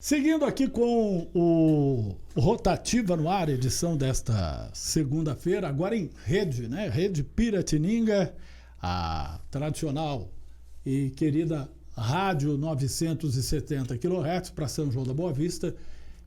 Seguindo aqui com o Rotativa no ar, edição desta segunda-feira, agora em rede, né? Rede Piratininga, a tradicional e querida rádio 970 kHz para São João da Boa Vista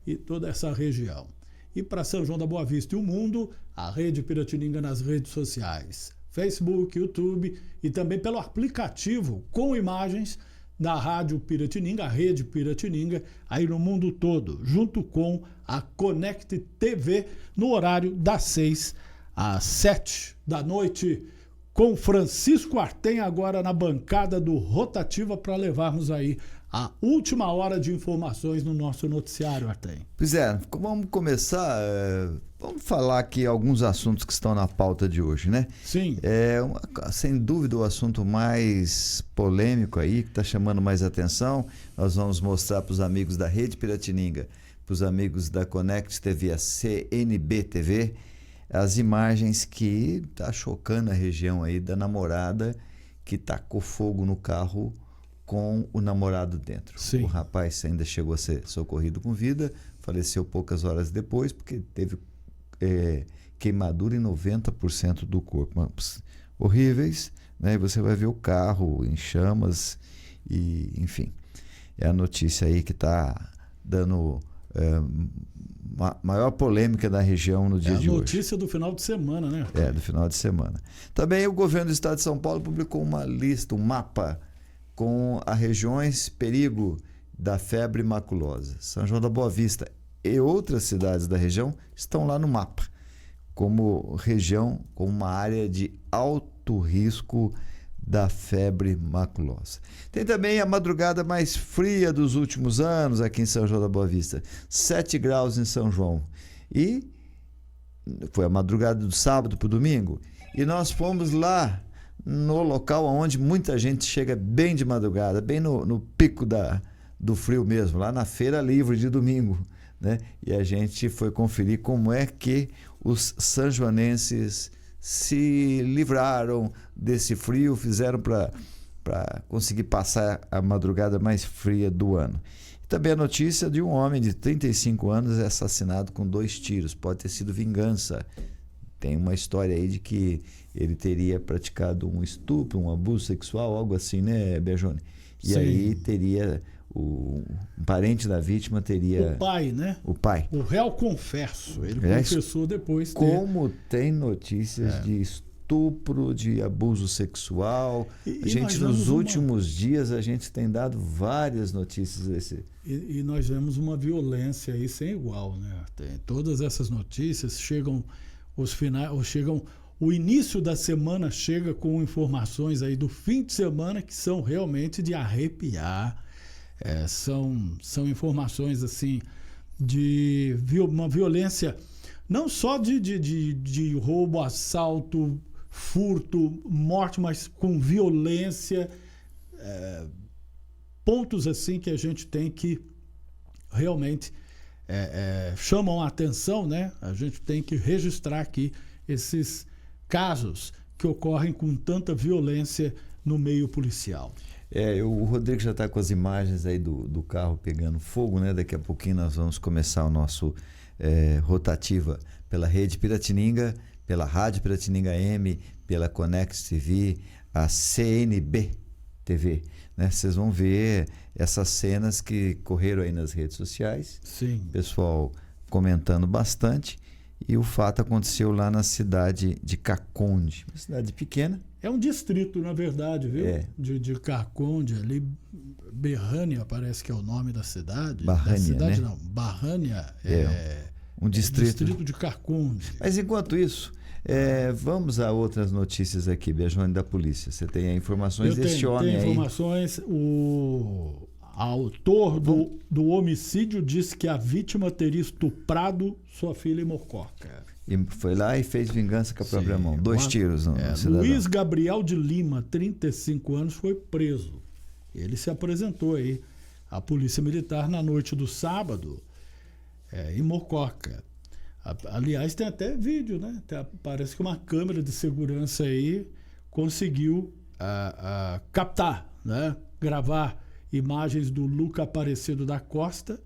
e toda essa região. E para São João da Boa Vista e o mundo, a Rede Piratininga nas redes sociais, Facebook, YouTube e também pelo aplicativo com imagens da Rádio Piratininga, a Rede Piratininga, aí no mundo todo, junto com a Connect TV, no horário das 6 às 7 da noite, com Francisco Artem agora na bancada do Rotativa para levarmos aí a última hora de informações no nosso noticiário, Artem. Pois é, vamos começar, vamos falar aqui alguns assuntos que estão na pauta de hoje, né? Sim. Sem dúvida o assunto mais polêmico aí, que está chamando mais atenção, nós vamos mostrar para os amigos da Rede Piratininga, para os amigos da Connect TV, a CNB TV, as imagens que tá chocando a região aí da namorada que tacou fogo no carro com o namorado dentro. Sim. O rapaz ainda chegou a ser socorrido com vida, faleceu poucas horas depois porque teve queimadura em 90% do corpo. Horríveis, né? E você vai ver o carro em chamas e, enfim, é a notícia aí que está dando maior polêmica da região no dia de hoje. É a notícia do final de semana, né? Do final de semana. Também o governo do estado de São Paulo publicou uma lista, um mapa com as regiões perigo da febre maculosa. São João da Boa Vista e outras cidades da região estão lá no mapa, como região com uma área de alto risco da febre maculosa. Tem também a madrugada mais fria dos últimos anos aqui em São João da Boa Vista, 7 graus em São João. E foi a madrugada do sábado para o domingo, e nós fomos lá no local onde muita gente chega bem de madrugada, bem no pico do frio mesmo, lá na Feira Livre de domingo, né? E a gente foi conferir como é que os sanjoanenses se livraram desse frio, fizeram para conseguir passar a madrugada mais fria do ano. E também a notícia de um homem de 35 anos assassinado com 2 tiros, pode ter sido vingança. Tem uma história aí de que ele teria praticado um estupro, um abuso sexual, algo assim, né, Bejone? E Sim. aí teria um parente da vítima teria... O pai, né? O pai. O réu confesso. Ele confessou depois. Como tem notícias de estupro, de abuso sexual. Nos últimos dias, a gente tem dado várias notícias desse. E nós vemos uma violência aí sem igual, né? Todas essas notícias chegam... O início da semana chega com informações aí do fim de semana que são realmente de arrepiar. São informações assim de uma violência não só de roubo, assalto, furto, morte, mas com violência, pontos assim que a gente tem que realmente chamam a atenção, né? A gente tem que registrar aqui esses casos que ocorrem com tanta violência no meio policial. O Rodrigo já está com as imagens aí do carro pegando fogo, né? Daqui a pouquinho nós vamos começar o nosso Rotativa pela Rede Piratininga, pela Rádio Piratininga M, pela Connect TV, a CNB TV, né? Vocês vão ver essas cenas que correram aí nas redes sociais. Sim. Pessoal comentando bastante. E o fato aconteceu lá na cidade de Caconde, uma cidade pequena. É um distrito, na verdade, viu? De Caconde, ali, Berrânia parece que é o nome da cidade. Barrânia, da cidade, né? Não, Barrânia um distrito de Caconde. Mas enquanto isso, vamos a outras notícias aqui, Bejone, da polícia. Você tem informações desse homem aí? Tem informações. O autor do homicídio disse que a vítima teria estuprado sua filha em Mococa. E foi lá e fez vingança com a própria mão. 2 tiros no cidadão. Luiz Gabriel de Lima, 35 anos, foi preso. Ele se apresentou aí à Polícia Militar na noite do sábado, em Mococa. Aliás, tem até vídeo, né? Parece que uma câmera de segurança aí conseguiu captar, né? Gravar imagens do Luca Aparecido da Costa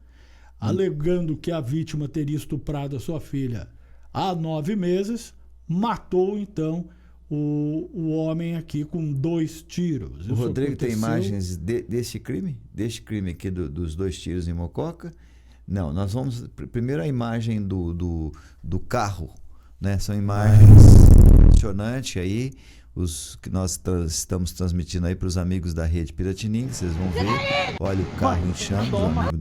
alegando que a vítima teria estuprado a sua filha há 9 meses, matou então o homem aqui com 2 tiros. O Rodrigo tem imagens desse crime? Deste crime aqui dos 2 tiros em Mococa? Não, nós vamos... Primeiro a imagem do carro, né? São imagens impressionantes aí, os que nós estamos transmitindo aí para os amigos da rede Piratininga, vocês vão ver. Olha o carro em chamas,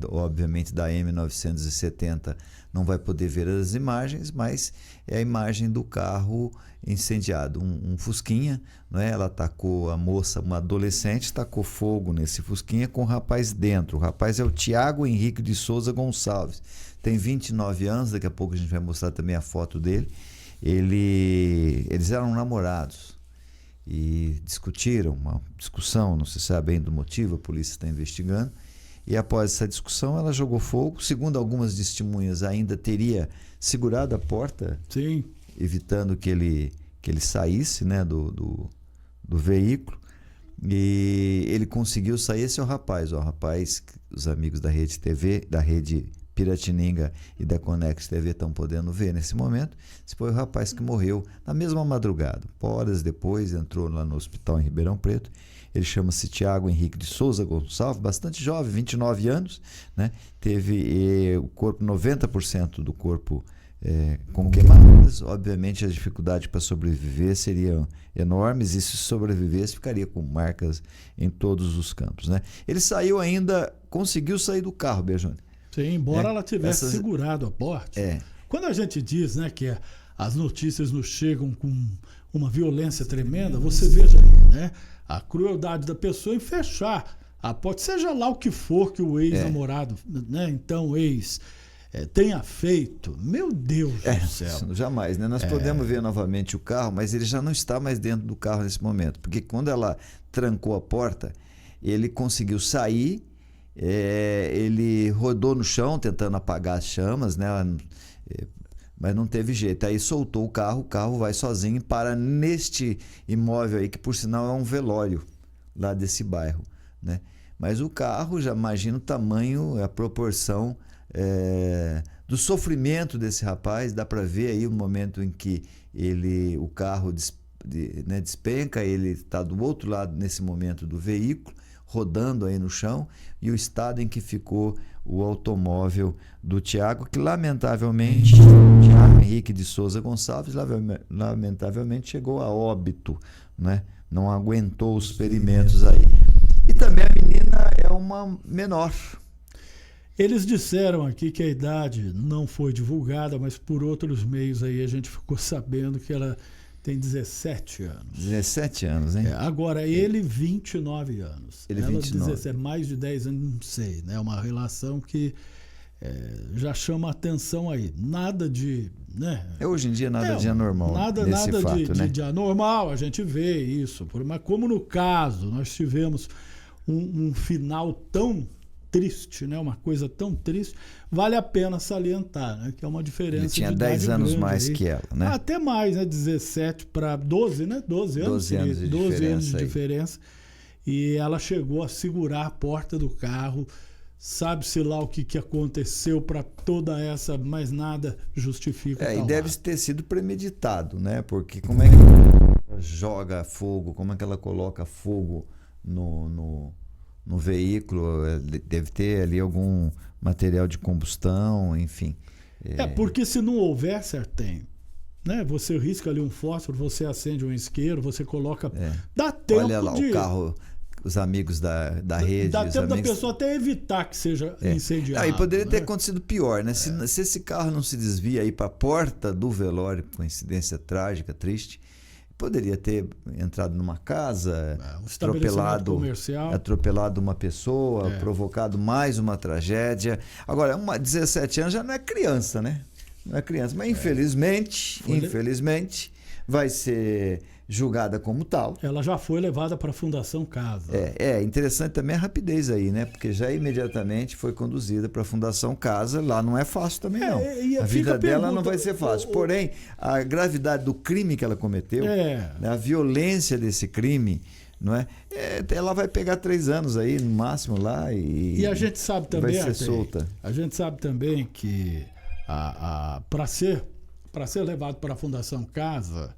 obviamente da M970 não vai poder ver as imagens, mas é a imagem do carro incendiado, um Fusquinha, não é? Ela atacou a moça, uma adolescente, tacou fogo nesse Fusquinha com o rapaz dentro. O rapaz é o Tiago Henrique de Souza Gonçalves, tem 29 anos, daqui a pouco a gente vai mostrar também a foto dele. Eles eram namorados e discutiram, uma discussão, não se sabe bem do motivo, a polícia está investigando, e após essa discussão ela jogou fogo, segundo algumas testemunhas ainda teria segurado a porta, sim, evitando que ele saísse, né, do veículo, e ele conseguiu sair. Esse é o rapaz, os amigos da Rede TV, da Rede Piratininga e da Conex TV estão podendo ver nesse momento. Esse foi o rapaz que morreu na mesma madrugada. Horas depois entrou lá no hospital em Ribeirão Preto. Ele chama-se Tiago Henrique de Souza Gonçalves, bastante jovem, 29 anos, né? Teve o corpo, 90% do corpo com queimaduras. Obviamente as dificuldades para sobreviver seriam enormes, e se sobrevivesse ficaria com marcas em todos os campos, né? Ele saiu ainda, conseguiu sair do carro, Beijone. Sim, embora ela tivesse segurado a porta. Quando a gente diz, né, que as notícias nos chegam com uma violência tremenda, você veja aí, né, a crueldade da pessoa em fechar a porta, seja lá o que for que o ex-namorado, né, então ex, tenha feito. Meu Deus do céu. Jamais, né? Nós podemos ver novamente o carro, mas ele já não está mais dentro do carro nesse momento, porque quando ela trancou a porta, ele conseguiu sair. Ele rodou no chão tentando apagar as chamas, né? Mas não teve jeito. Aí soltou o carro vai sozinho para neste imóvel aí, que por sinal é um velório lá desse bairro, né? Mas o carro, já imagina o tamanho, a proporção do sofrimento desse rapaz. Dá para ver aí o momento em que o carro despenca, ele está do outro lado nesse momento do veículo, rodando aí no chão, e o estado em que ficou o automóvel do Tiago, que lamentavelmente, Tiago Henrique de Souza Gonçalves, lamentavelmente chegou a óbito, né? Não aguentou os ferimentos aí. E também a menina é uma menor. Eles disseram aqui que a idade não foi divulgada, mas por outros meios aí a gente ficou sabendo que ela tem 17 anos. 17 anos, hein? Agora, ele 29 anos. Ele ela 29. 17, mais de 10 anos, não sei, né? Uma relação que já chama atenção aí. Nada de... né? Hoje em dia nada de anormal nesse fato, né? de anormal, a gente vê isso. Mas como no caso, nós tivemos um final tão triste, né? Uma coisa tão triste, vale a pena salientar, né? Que é uma diferença. Ele tinha 10 anos mais que ela, né? Até mais, né? 17 para 12, né? 12 anos de diferença. E ela chegou a segurar a porta do carro. Sabe-se lá o que aconteceu para toda essa, mas nada justifica. E deve ter sido premeditado, né? Porque como é que ela joga fogo, como é que ela coloca fogo no veículo? Deve ter ali algum material de combustão, enfim. Porque se não houver, tem, né? Você risca ali um fósforo, você acende um isqueiro, você coloca... Dá tempo. Olha lá o carro, os amigos da rede... Dá tempo da pessoa até evitar que seja incendiado. E poderia ter acontecido pior, né? Se esse carro não se desvia aí para a porta do velório, coincidência trágica, triste, poderia ter entrado numa casa, atropelado uma pessoa, provocado mais uma tragédia. Agora, 17 anos já não é criança, né? Não é criança, mas infelizmente vai ser julgada como tal. Ela já foi levada para a Fundação Casa. Interessante também a rapidez aí, né? Porque já imediatamente foi conduzida para a Fundação Casa. Lá não é fácil também, não. A vida dela não vai ser fácil. Porém, a gravidade do crime que ela cometeu, né, a violência desse crime, não é? Ela vai pegar 3 anos aí, no máximo, lá E a gente sabe também, vai ser solta. A gente sabe também que para ser levado para a Fundação Casa,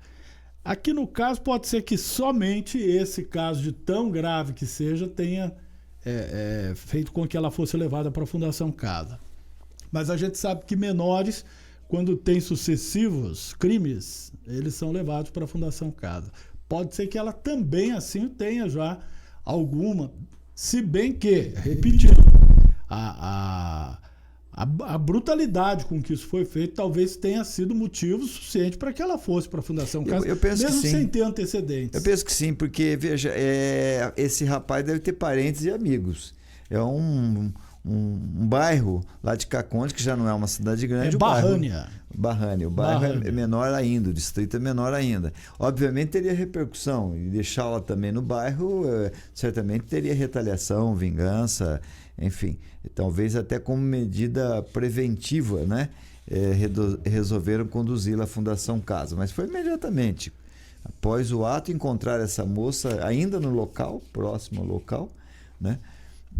aqui no caso pode ser que somente esse caso, de tão grave que seja, tenha feito com que ela fosse levada para a Fundação Casa. Mas a gente sabe que menores, quando tem sucessivos crimes, eles são levados para a Fundação Casa. Pode ser que ela também assim tenha já alguma, se bem que, repetindo, a brutalidade com que isso foi feito talvez tenha sido motivo suficiente para que ela fosse para a Fundação Casa, eu penso mesmo que sim. sem ter antecedentes. Eu penso que sim, porque, veja, esse rapaz deve ter parentes e amigos. É um bairro lá de Caconde, que já não é uma cidade grande. Barrânia. O bairro é menor ainda, o distrito é menor ainda. Obviamente teria repercussão, e deixá-la também no bairro, certamente teria retaliação, vingança, enfim. Talvez até como medida preventiva, né? Resolveram conduzi-la à Fundação Casa, mas foi imediatamente. Após o ato, encontrar essa moça ainda no local, próximo ao local, né?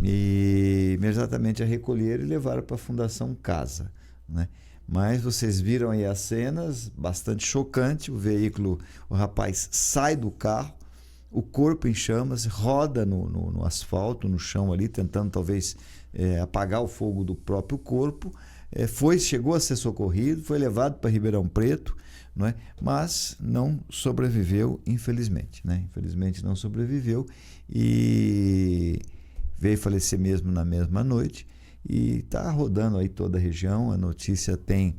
E imediatamente a recolheram e levaram para a Fundação Casa, né? Mas vocês viram aí as cenas, bastante chocante. O rapaz sai do carro, o corpo em chamas, roda no asfalto, no chão ali, tentando talvez apagar o fogo do próprio corpo. Chegou a ser socorrido, foi levado para Ribeirão Preto, não é? Mas não sobreviveu, infelizmente, né? Infelizmente não sobreviveu e veio falecer mesmo na mesma noite, e está rodando aí toda a região. A notícia tem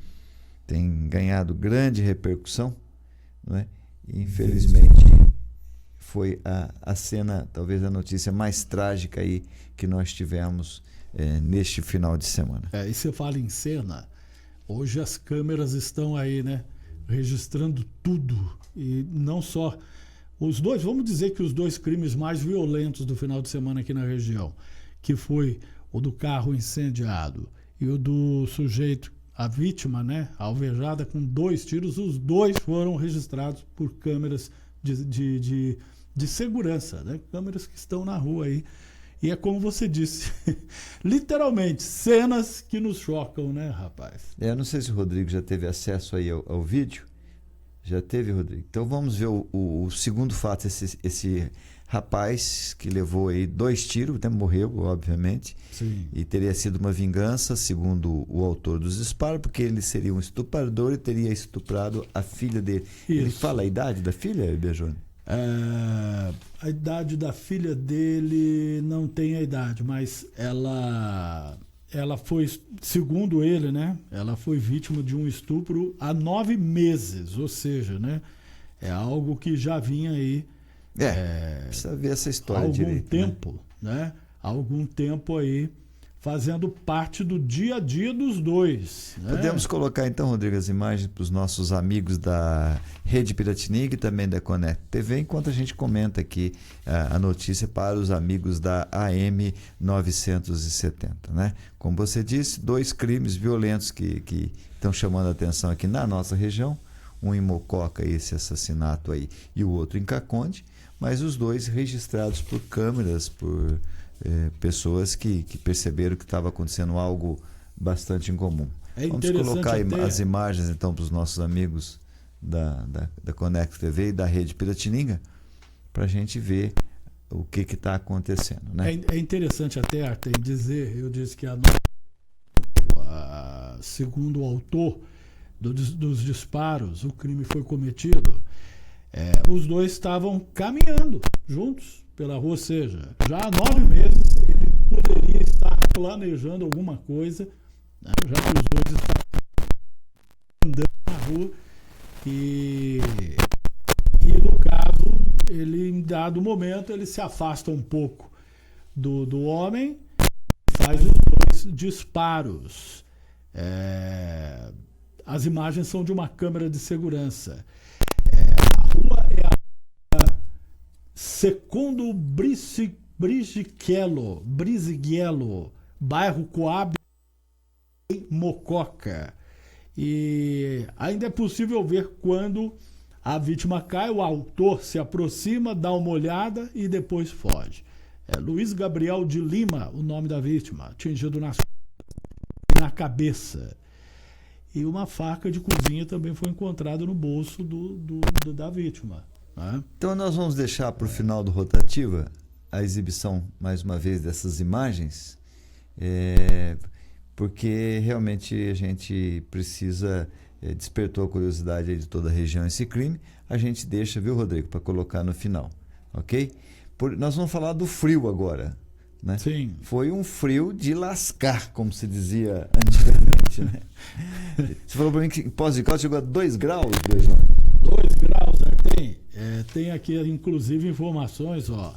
ganhado grande repercussão, não é? E, infelizmente foi a cena, talvez a notícia mais trágica aí que nós tivemos neste final de semana. E você fala em cena, hoje as câmeras estão aí, né, registrando tudo, e não só os dois, vamos dizer que os 2 crimes mais violentos do final de semana aqui na região, que foi o do carro incendiado e o do sujeito, a vítima, né, alvejada com 2 tiros, os 2 foram registrados por câmeras de segurança, né, câmeras que estão na rua aí. E é como você disse, literalmente, cenas que nos chocam, né, rapaz? Não sei se o Rodrigo já teve acesso aí ao vídeo. Já teve, Rodrigo? Então vamos ver o segundo fato. Esse rapaz que levou aí 2 tiros, até morreu, obviamente. Sim. E teria sido uma vingança, segundo o autor dos disparos, porque ele seria um estuprador e teria estuprado a filha dele. Isso. Ele fala a idade da filha, Bejone? A idade da filha dele não tem a idade, mas ela foi, segundo ele, né? Ela foi vítima de um estupro há 9 meses, ou seja, né? É algo que já vinha aí. Precisa ver essa história há algum direito. Tempo, né? Há algum tempo aí, fazendo parte do dia a dia dos 2. Né? Podemos colocar então, Rodrigo, as imagens para os nossos amigos da Rede Piratininga e também da Conect TV, enquanto a gente comenta aqui a notícia para os amigos da AM 970, né? Como você disse, 2 crimes violentos que estão chamando a atenção aqui na nossa região, um em Mococa, esse assassinato aí, e o outro em Caconde, mas os 2 registrados por câmeras, por pessoas que perceberam que estava acontecendo algo bastante incomum. Vamos colocar as imagens então para os nossos amigos da Conect TV e da Rede Piratininga, para a gente ver o que está acontecendo, né? É interessante até, Arthur, dizer, eu disse que segundo o autor dos disparos, o crime foi cometido, os 2 estavam caminhando juntos pela rua, ou seja, já há 9 meses ele poderia estar planejando alguma coisa, né, já que os 2 estavam andando na rua e no caso, ele em dado momento, ele se afasta um pouco do homem e faz os 2 disparos. As imagens são de uma câmera de segurança. A rua é a Secondo Brisighella, bairro Coab, em Mococa. E ainda é possível ver quando A vítima cai, o autor se aproxima, dá uma olhada e depois foge. É Luiz Gabriel de Lima, o nome da vítima, atingido na cabeça. E uma faca de cozinha também foi encontrada no bolso da vítima. Né? Então nós vamos deixar para o final do Rotativa a exibição, mais uma vez, dessas imagens, porque realmente a gente precisa, despertou a curiosidade aí de toda a região esse crime, a gente deixa, viu, Rodrigo, para colocar no final, ok? Nós vamos falar do frio agora, né? Sim. Foi um frio de lascar, como se dizia antigamente, né? Você falou para mim que em Poços de Caldas chegou a 2 graus, Beijão. 2 graus, né? Tem aqui, inclusive, informações, ó.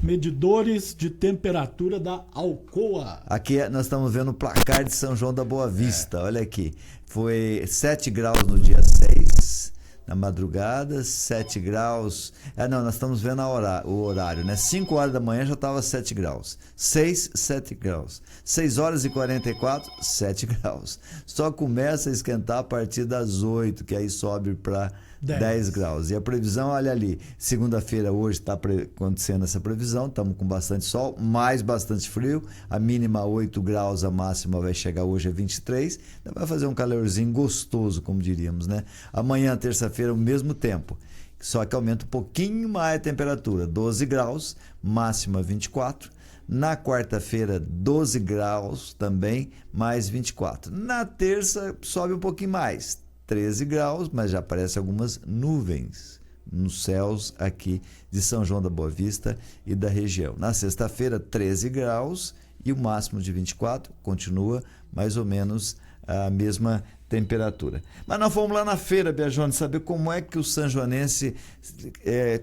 Medidores de temperatura da Alcoa. Aqui nós estamos vendo o placar de São João da Boa Vista, olha aqui. Foi 7 graus no dia 6, na madrugada, 7 graus. Não, nós estamos vendo o horário, né? 5 horas da manhã já estava 7 graus. 6, 7 graus. 6 horas e 44, 7 graus. Só começa a esquentar a partir das 8, que aí sobe para 10 graus. E a previsão, olha ali, segunda-feira hoje está acontecendo essa previsão, estamos com bastante sol, mais bastante frio, a mínima 8 graus, a máxima vai chegar hoje a 23, vai fazer um calorzinho gostoso, como diríamos, né? Amanhã, terça-feira, o mesmo tempo, só que aumenta um pouquinho mais a temperatura, 12 graus, máxima 24. Na quarta-feira, 12 graus também, mais 24. Na terça, sobe um pouquinho mais, 13 graus, mas já aparecem algumas nuvens nos céus aqui de São João da Boa Vista e da região. Na sexta-feira, 13 graus e o máximo de 24, continua mais ou menos a mesma temperatura. Mas nós fomos lá na feira, Biagione, saber como é que o sanjoanense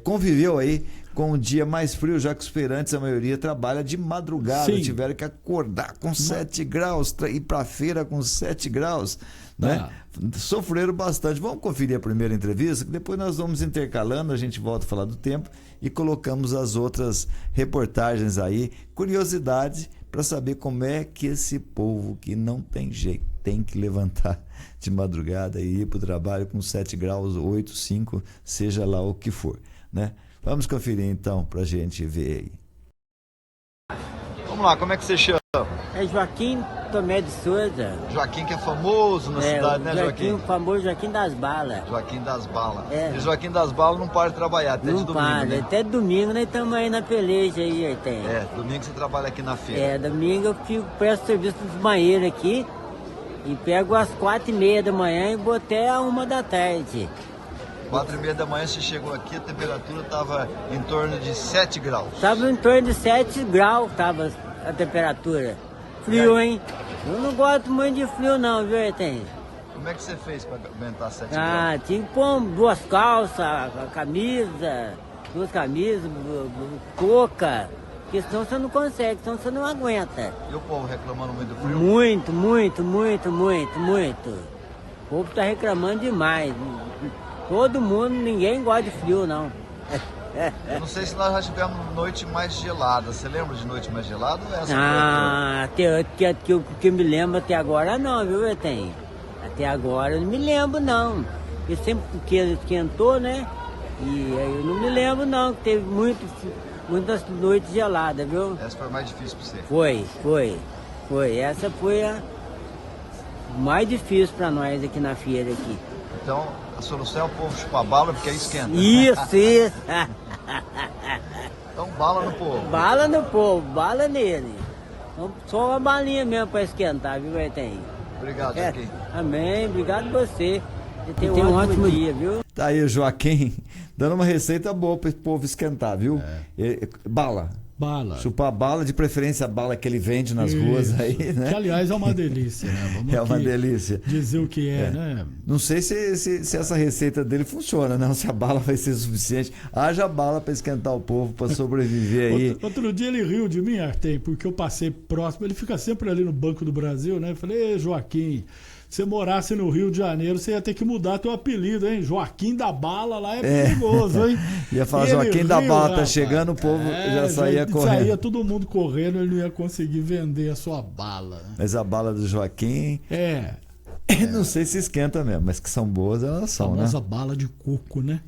conviveu aí com o dia mais frio, já que os feirantes, a maioria, trabalha de madrugada. Sim. Tiveram que acordar com 7 graus, ir para a feira com 7 graus, né? Sofreram bastante. Vamos conferir a primeira entrevista, que depois nós vamos intercalando, a gente volta a falar do tempo e colocamos as outras reportagens aí, curiosidade para saber como é que esse povo que não tem jeito, tem que levantar de madrugada e ir para o trabalho com 7 graus, 8, 5, seja lá o que for, né? Vamos conferir então para a gente ver aí. Vamos lá, como é que você chama? É Joaquim Tomé de Souza. Joaquim, que é famoso na cidade, né, Joaquim? O famoso Joaquim das Balas. Joaquim das Balas. É. E Joaquim das Balas não para de trabalhar, até não de domingo, para, né? até domingo nós estamos aí na peleja aí, tem. Domingo você trabalha aqui na feira. Domingo eu presto serviço dos banheiros aqui e pego às 4h30 da manhã e vou até a 1 da tarde. 4h30 da manhã você chegou aqui, a temperatura estava em torno de 7 graus. Estava em torno de 7 graus, estava a temperatura. Frio, hein? Eu não gosto muito de frio não, viu, tem? Como é que você fez para aguentar 7 graus? Tinha que pôr 2 calças, camisa, 2 camisas, touca, porque senão você não consegue, senão você não aguenta. E o povo reclamando muito do frio? Muito, muito, muito, muito, muito. O povo está reclamando demais. Todo mundo, ninguém gosta de frio, não. Eu não sei se nós já tivemos noite mais gelada. Você lembra de noite mais gelada ou essa? Que eu me lembro até agora não, viu, tem? Até agora eu não me lembro, não. Porque sempre que esquentou, né? E eu não me lembro, não, que teve muitas noites geladas, viu? Essa foi mais difícil para você? Foi. Essa foi a mais difícil para nós aqui na feira aqui. Então, a solução é o povo chupar bala porque aí esquenta. Isso. Então, bala no povo. Bala no povo, bala nele. Então, só uma balinha mesmo para esquentar, viu, tem? Obrigado, Joaquim. Amém, obrigado você. Você tem um ótimo dia, viu? Tá aí o Joaquim dando uma receita boa para o povo esquentar, viu? Bala. Chupar bala, de preferência a bala que ele vende nas ruas aí, né? Que, aliás, é uma delícia, né? Vamos uma delícia. Dizer o que né? Não sei se essa receita dele funciona, não. Se a bala vai ser suficiente. Haja bala para esquentar o povo, para sobreviver aí. Outro dia ele riu de mim, Artem, porque eu passei próximo. Ele fica sempre ali no Banco do Brasil, né? Eu falei, Joaquim, se você morasse no Rio de Janeiro, você ia ter que mudar teu apelido, hein? Joaquim da Bala lá é perigoso, hein? Ia falar, Joaquim da Bala, tá chegando, o povo já saía correndo. Saía todo mundo correndo, ele não ia conseguir vender a sua bala. Mas a bala do Joaquim... Não sei se esquenta mesmo, mas que são boas elas são, né? Famosa bala de coco, né?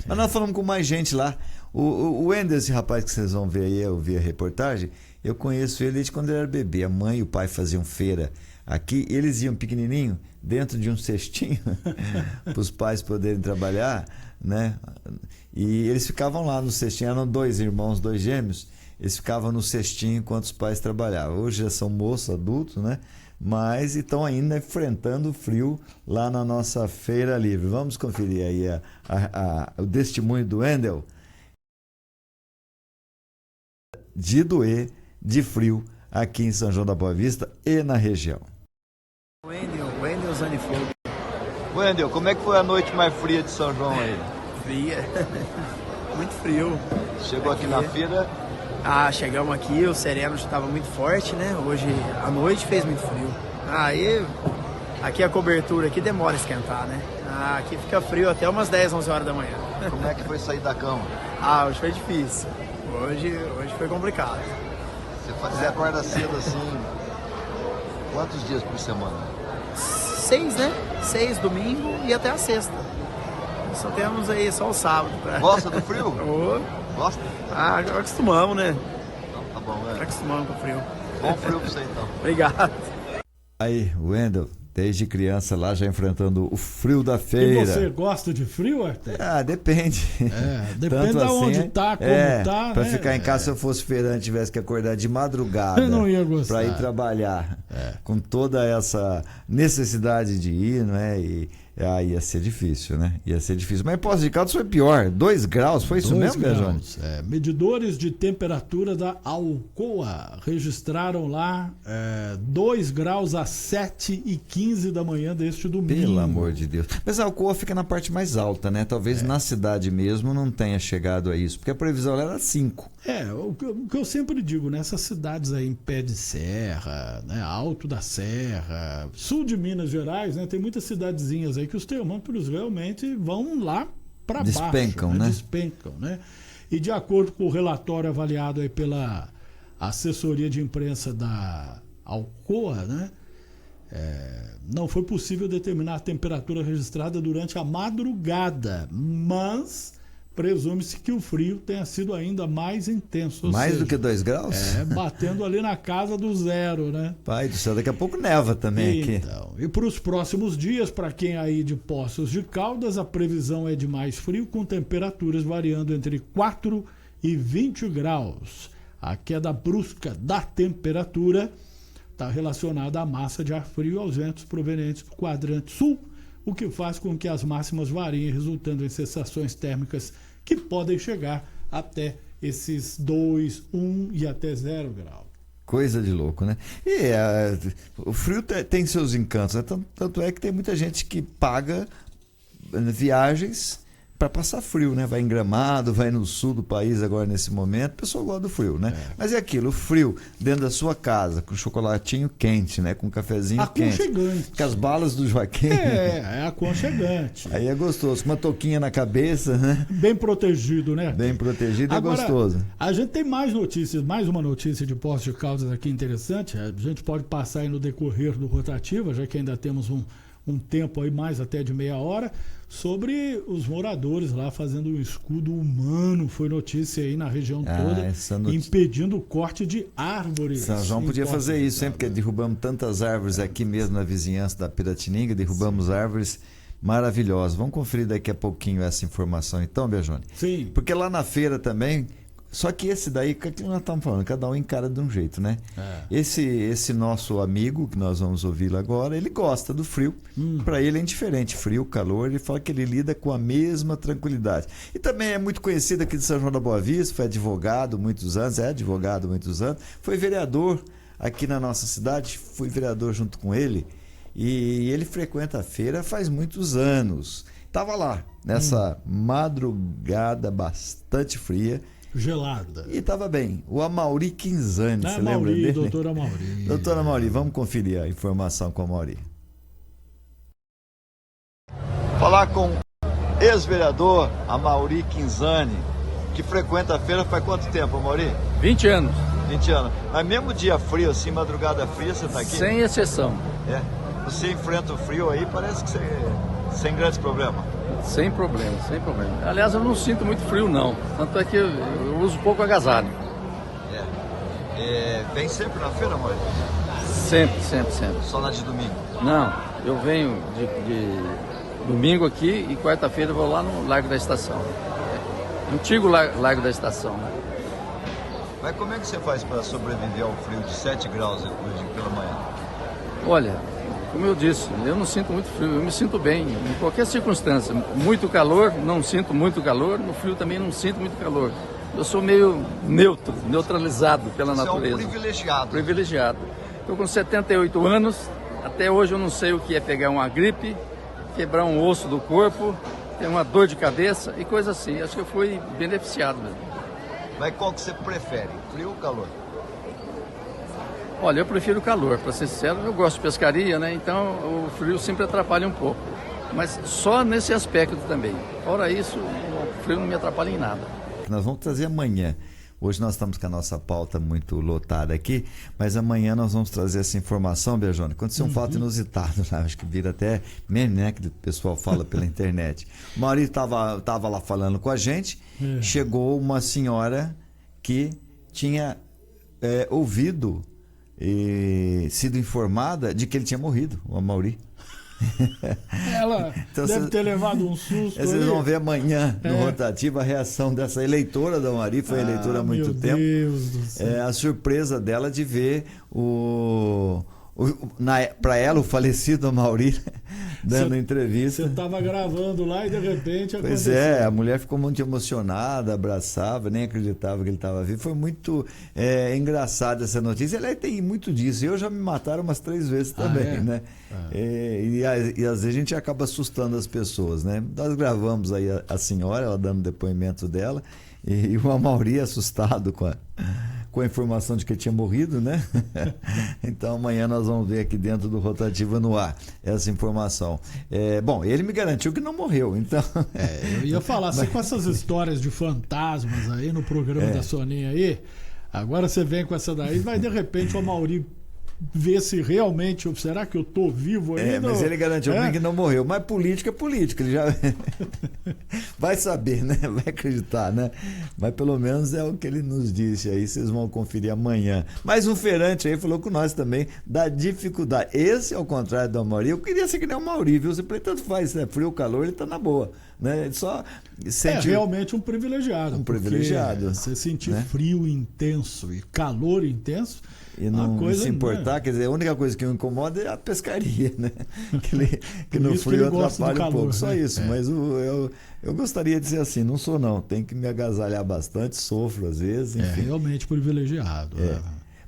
Mas nós falamos com mais gente lá. O Wendel, esse rapaz que vocês vão ver aí, eu vi a reportagem, eu conheço ele desde quando ele era bebê. A mãe e o pai faziam feira aqui, eles iam pequenininho, dentro de um cestinho, para os pais poderem trabalhar, né? E eles ficavam lá no cestinho, eram 2 irmãos, 2 gêmeos, eles ficavam no cestinho enquanto os pais trabalhavam. Hoje já são moços, adultos, né? Mas estão ainda enfrentando o frio lá na nossa feira livre. Vamos conferir aí o testemunho do Wendel de doer de frio aqui em São João da Boa Vista e na região. Wendel Zanifogo. Wendel, como é que foi a noite mais fria de São João aí? Fria. Muito frio. Chegou aqui na feira? Chegamos aqui, o sereno já estava muito forte, né? Hoje à noite fez muito frio. Aí, aqui a cobertura aqui demora a esquentar, né? Aqui fica frio até umas 10, 11 horas da manhã. Como é que foi sair da cama? Hoje foi difícil. Hoje foi complicado. Você acorda cedo assim, quantos dias por semana? 6, né? 6 domingo e até a sexta. Só temos aí só o sábado. Gosta do frio? Gosta? Acostumamos, né? Então, tá bom, velho. Acostumamos com o frio. Bom frio pra você então. Obrigado. Aí, Wendel, desde criança lá já enfrentando o frio da feira. E você gosta de frio, Arthur? Depende. Depende de onde tá, como tá. Pra né? ficar em casa, se eu fosse feirante, tivesse que acordar de madrugada. Eu não ia gostar. Pra ir trabalhar. Com toda essa necessidade de ir, não é? Ia ser difícil, né? Ia ser difícil. Mas em Poços de Caldas foi pior. 2 graus, foi isso mesmo, Bejone? Medidores de temperatura da Alcoa registraram lá 2 graus às 7h15 da manhã deste domingo. Pelo amor de Deus. Mas a Alcoa fica na parte mais alta, né? Talvez na cidade mesmo não tenha chegado a isso, porque a previsão era 5. O que eu sempre digo, nessas cidades aí em pé de serra, né, Alto da Serra, sul de Minas Gerais, né, tem muitas cidadezinhas aí que os termômetros realmente vão lá para baixo. Despencam, né? Despencam, né? E de acordo com o relatório avaliado aí pela assessoria de imprensa da Alcoa, né, não foi possível determinar a temperatura registrada durante a madrugada, mas presume-se que o frio tenha sido ainda mais intenso. Mais do que 2 graus? Batendo ali na casa do 0, né? Pai do céu, daqui a pouco neva também aqui. E para os próximos dias, para quem aí de Poços de Caldas, a previsão é de mais frio, com temperaturas variando entre 4 e 20 graus. A queda brusca da temperatura está relacionada à massa de ar frio e aos ventos provenientes do quadrante sul, o que faz com que as máximas variem, resultando em sensações térmicas que podem chegar até esses 2, 1 e até 0 graus. Coisa de louco, né? E o frio tem seus encantos, né? Tanto é que tem muita gente que paga viagens para passar frio, né? Vai em Gramado, vai no sul do país agora nesse momento, o pessoal gosta do frio, né? Mas é aquilo, o frio dentro da sua casa, com chocolatinho quente, né? Com cafezinho quente. Aconchegante. Com as balas do Joaquim. É aconchegante. Aí é gostoso, com uma touquinha na cabeça, né? Bem protegido, né? Bem protegido, agora, é gostoso. A gente tem mais notícias, mais uma notícia de Poços de Caldas aqui interessante. A gente pode passar aí no decorrer do Rotativa, já que ainda temos um tempo aí, mais até de meia hora, sobre os moradores lá fazendo um escudo humano. Foi notícia aí na região toda, impedindo o corte de árvores. São João podia fazer isso, hein? Porque derrubamos tantas árvores aqui mesmo na vizinhança da Piratininga, derrubamos árvores maravilhosas. Vamos conferir daqui a pouquinho essa informação então, Bejone? Sim. Porque lá na feira também, só que esse daí, que nós estamos falando, cada um encara de um jeito, né? Esse nosso amigo, que nós vamos ouvir agora, ele gosta do frio. Para ele é indiferente, frio, calor, ele fala que ele lida com a mesma tranquilidade. E também é muito conhecido aqui de São João da Boa Vista, foi advogado muitos anos, foi vereador aqui na nossa cidade, fui vereador junto com ele, e ele frequenta a feira faz muitos anos. Estava lá, nessa madrugada bastante fria, gelada. E estava bem. O Amauri Quinzani, você lembra dele? Doutor Amauri. Doutor Amauri, vamos conferir a informação com o Amauri. Falar com o ex-vereador Amauri Quinzani, que frequenta a feira faz quanto tempo, Amauri? 20 anos. 20 anos. Mas mesmo dia frio, assim, madrugada fria, você está aqui? Sem exceção. Você enfrenta o frio aí, parece que você sem grandes problemas. Sem problema, sem problema. Aliás, eu não sinto muito frio, não. Tanto é que eu uso pouco agasalho. Vem sempre na feira, Maurício? Sempre, sempre, sempre. Só na de domingo? Não, eu venho de domingo aqui e quarta-feira eu vou lá no Largo da Estação. Antigo Largo da Estação, né? Mas como é que você faz para sobreviver ao frio de 7 graus hoje pela manhã? Olha, como eu disse, eu não sinto muito frio, eu me sinto bem em qualquer circunstância. Muito calor, não sinto muito calor, no frio também não sinto muito calor. Eu sou meio neutro, neutralizado pela natureza. Você é um privilegiado. Privilegiado. Estou com 78 anos, até hoje eu não sei o que é pegar uma gripe, quebrar um osso do corpo, ter uma dor de cabeça e coisa assim. Acho que eu fui beneficiado mesmo. Mas qual que você prefere, frio ou calor? Olha, eu prefiro o calor, para ser sincero. Eu gosto de pescaria, né? Então o frio sempre atrapalha um pouco. Mas só nesse aspecto também. Fora isso, o frio não me atrapalha em nada. Nós vamos trazer amanhã. Hoje nós estamos com a nossa pauta muito lotada aqui, mas amanhã nós vamos trazer essa informação, Beijone. Aconteceu um fato inusitado, né? Acho que vira até meme, né? Que o pessoal fala pela internet. O Maurício estava lá falando com a gente, chegou uma senhora que tinha ouvido e sido informada de que ele tinha morrido, o Amaury. Ela Então, deve ter levado um susto. Vocês vão ver amanhã no rotativo a reação dessa eleitora da Amaury, foi eleitora há muito tempo. Meu Deus do céu. A surpresa dela de ver para ela o falecido Amaury dando entrevista. Você estava gravando lá e de repente Pois aconteceu. a mulher ficou muito emocionada, abraçava, nem acreditava que ele estava vivo. Foi muito engraçada essa notícia. Ela tem muito disso. Eu já me mataram umas 3 vezes também, né? E às vezes a gente acaba assustando as pessoas, né? Nós gravamos aí a senhora, ela dando depoimento dela, e o Amaury assustado com a informação de que ele tinha morrido, né? Então amanhã nós vamos ver aqui dentro do Rotativa no ar essa informação. Bom, ele me garantiu que não morreu, então... Eu ia falar, você com essas histórias de fantasmas aí no programa da Soninha aí, agora você vem com essa daí, vai de repente o Amaury ver se realmente, será que eu tô vivo ainda? Mas ele garantiu que não morreu. Mas política é política, ele já vai saber, né? Vai acreditar, né? Mas pelo menos é o que ele nos disse aí, vocês vão conferir amanhã. Mas um feirante aí falou com nós também da dificuldade. Esse, ao contrário do Amaury, eu queria ser que nem o Amaury, viu? Você tanto faz, né? Frio ou calor, ele tá na boa, né? Ele só sente... realmente um privilegiado. Privilegiado. Você sentir né? frio intenso e calor intenso... E não se importar, quer dizer, a única coisa que me incomoda é a pescaria, né? Que no frio atrapalha um pouco, só isso. Mas eu gostaria de ser assim, não sou não. Tem que me agasalhar bastante, sofro às vezes, enfim. Realmente privilegiado.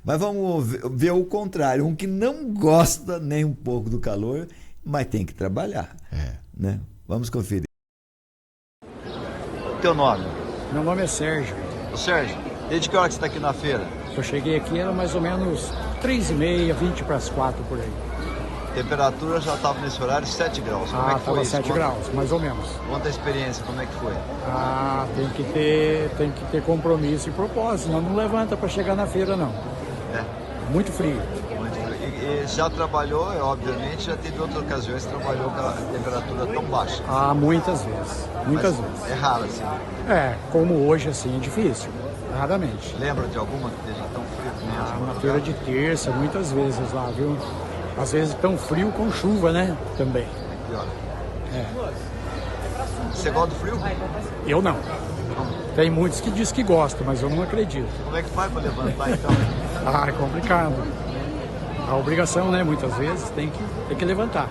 Mas vamos ver o contrário, um que não gosta nem um pouco do calor, mas tem que trabalhar. Né? Vamos conferir. Teu nome? Meu nome é Sérgio. O Sérgio, desde que hora que você está aqui na feira? Eu cheguei aqui, era mais ou menos 3h30, 20 para as 4 por aí. Temperatura já estava nesse horário 7 graus. Como é que estava foi isso? 7 graus, mais ou menos. Conta a experiência, como é que foi? Tem que ter compromisso e propósito, senão não levanta para chegar na feira não. Muito frio. E já trabalhou, obviamente, já teve outras ocasiões que trabalhou com a temperatura tão baixa. Muitas vezes. Muitas vezes. É raro assim. Como hoje assim, é difícil. Raramente. Lembra de alguma que esteja tão frio mesmo? Na feira de terça, muitas vezes lá, viu? Às vezes tão frio com chuva, né? Também. Pior. Você gosta do frio? Eu não. Tem muitos que dizem que gostam, mas eu não acredito. Como é que faz para levantar então? É complicado. A obrigação, né? Muitas vezes tem que levantar.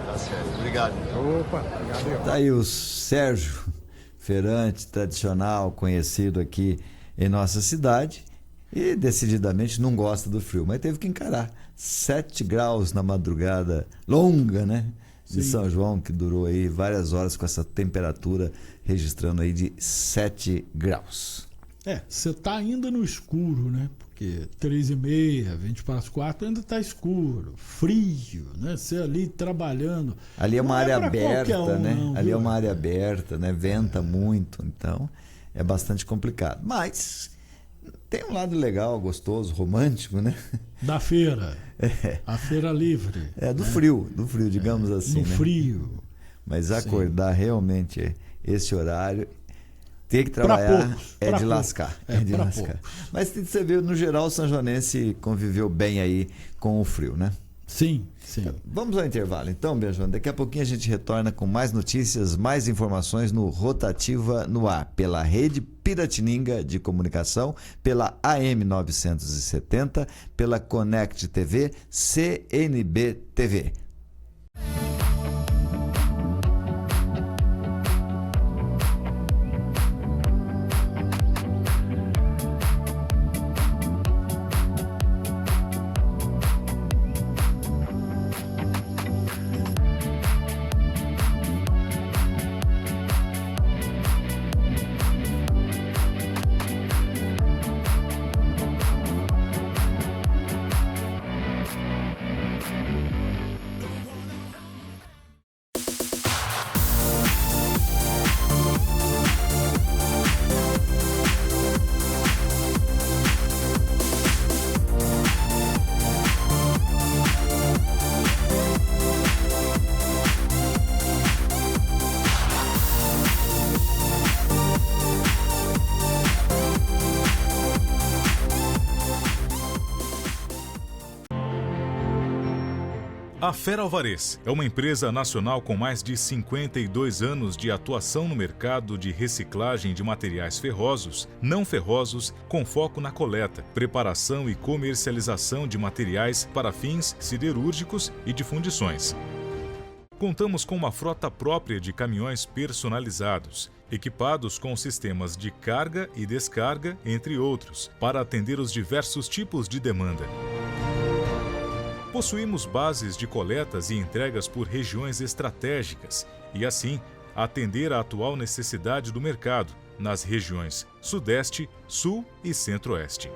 Tá certo. Obrigado. Opa, obrigado. Tá aí o Sérgio, feirante tradicional, conhecido aqui em nossa cidade, e decididamente não gosta do frio, mas teve que encarar 7 graus na madrugada longa, né? De São João, que durou aí várias horas com essa temperatura, registrando aí de 7 graus. Você tá ainda no escuro, né? Porque 3h30, 20 para as 4 ainda tá escuro, frio, né? Você ali trabalhando. Ali é uma área aberta, né? Não, ali é uma área aberta, né? Venta muito, então é bastante complicado. Mas Tem um lado legal, gostoso, romântico, né? Da feira. A feira livre. Do frio, digamos assim. No né? frio. Mas acordar realmente esse horário, ter que trabalhar é de lascar. É de lascar. Mas você vê, no geral, o sanjonense conviveu bem aí com o frio, né? Sim, sim. Vamos ao intervalo então, Beijão. Daqui a pouquinho a gente retorna com mais notícias, mais informações no Rotativa no Ar, pela Rede Piratininga de Comunicação, pela AM 970, pela Connect TV, CNB TV. A Fera Alvarez é uma empresa nacional com mais de 52 anos de atuação no mercado de reciclagem de materiais ferrosos, não ferrosos, com foco na coleta, preparação e comercialização de materiais para fins siderúrgicos e de fundições. Contamos com uma frota própria de caminhões personalizados, equipados com sistemas de carga e descarga, entre outros, para atender os diversos tipos de demanda. Possuímos bases de coletas e entregas por regiões estratégicas e, assim, atender à atual necessidade do mercado nas regiões Sudeste, Sul e Centro-Oeste.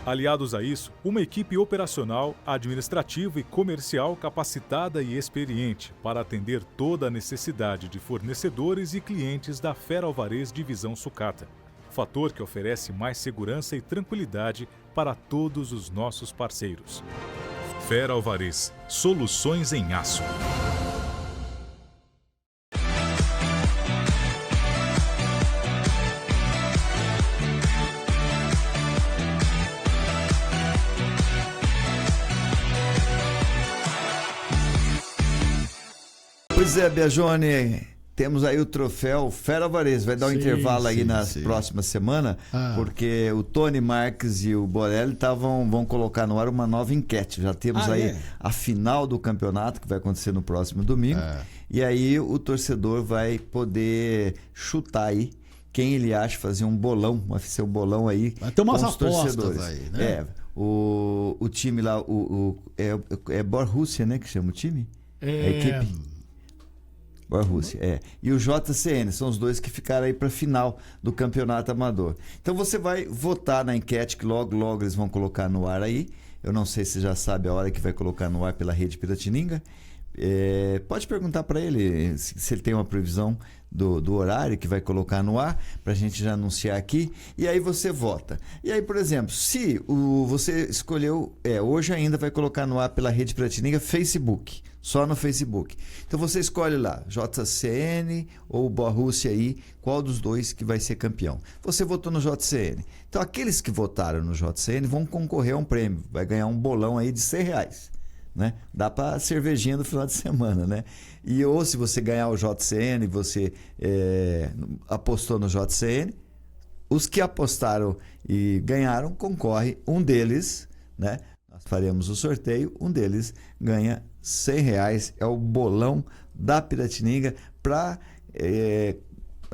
Aliados a isso, uma equipe operacional, administrativa e comercial capacitada e experiente para atender toda a necessidade de fornecedores e clientes da Fera Alvarez Divisão Sucata, fator que oferece mais segurança e tranquilidade para todos os nossos parceiros. Fera Alvarez, soluções em aço. Pois é, Biagione, temos aí o troféu Fera Alvarez. Vai dar um intervalo aí na próxima semana, porque o Tony Marques e o Borelli vão colocar no ar uma nova enquete. Já temos a final do campeonato, que vai acontecer no próximo domingo. E aí o torcedor vai poder chutar aí quem ele acha fazer um bolão, vai ser um bolão aí vai ter umas com os apostas torcedores. aí, né? O time lá, é Borussia, né, que chama o time? A equipe? Rússia, e o JCN, são os dois que ficaram aí para a final do campeonato amador. Então você vai votar na enquete que logo eles vão colocar no ar aí. Eu não sei se já sabe a hora que vai colocar no ar pela Rede Piratininga. Pode perguntar para ele se ele tem uma previsão do horário que vai colocar no ar, para a gente já anunciar aqui, e aí você vota. E aí, por exemplo, se você escolheu, hoje ainda vai colocar no ar pela Rede Piratininga Facebook, só no Facebook. Então você escolhe lá, JCN ou Borussia aí, qual dos dois que vai ser campeão. Você votou no JCN. Então aqueles que votaram no JCN vão concorrer a um prêmio, vai ganhar um bolão aí de R$100. Né? Dá para cervejinha no final de semana, né? E ou se você ganhar o JCN, você apostou no JCN, os que apostaram e ganharam, concorre um deles, né? Nós faremos o sorteio, um deles ganha R$100, é o bolão da Piratininga para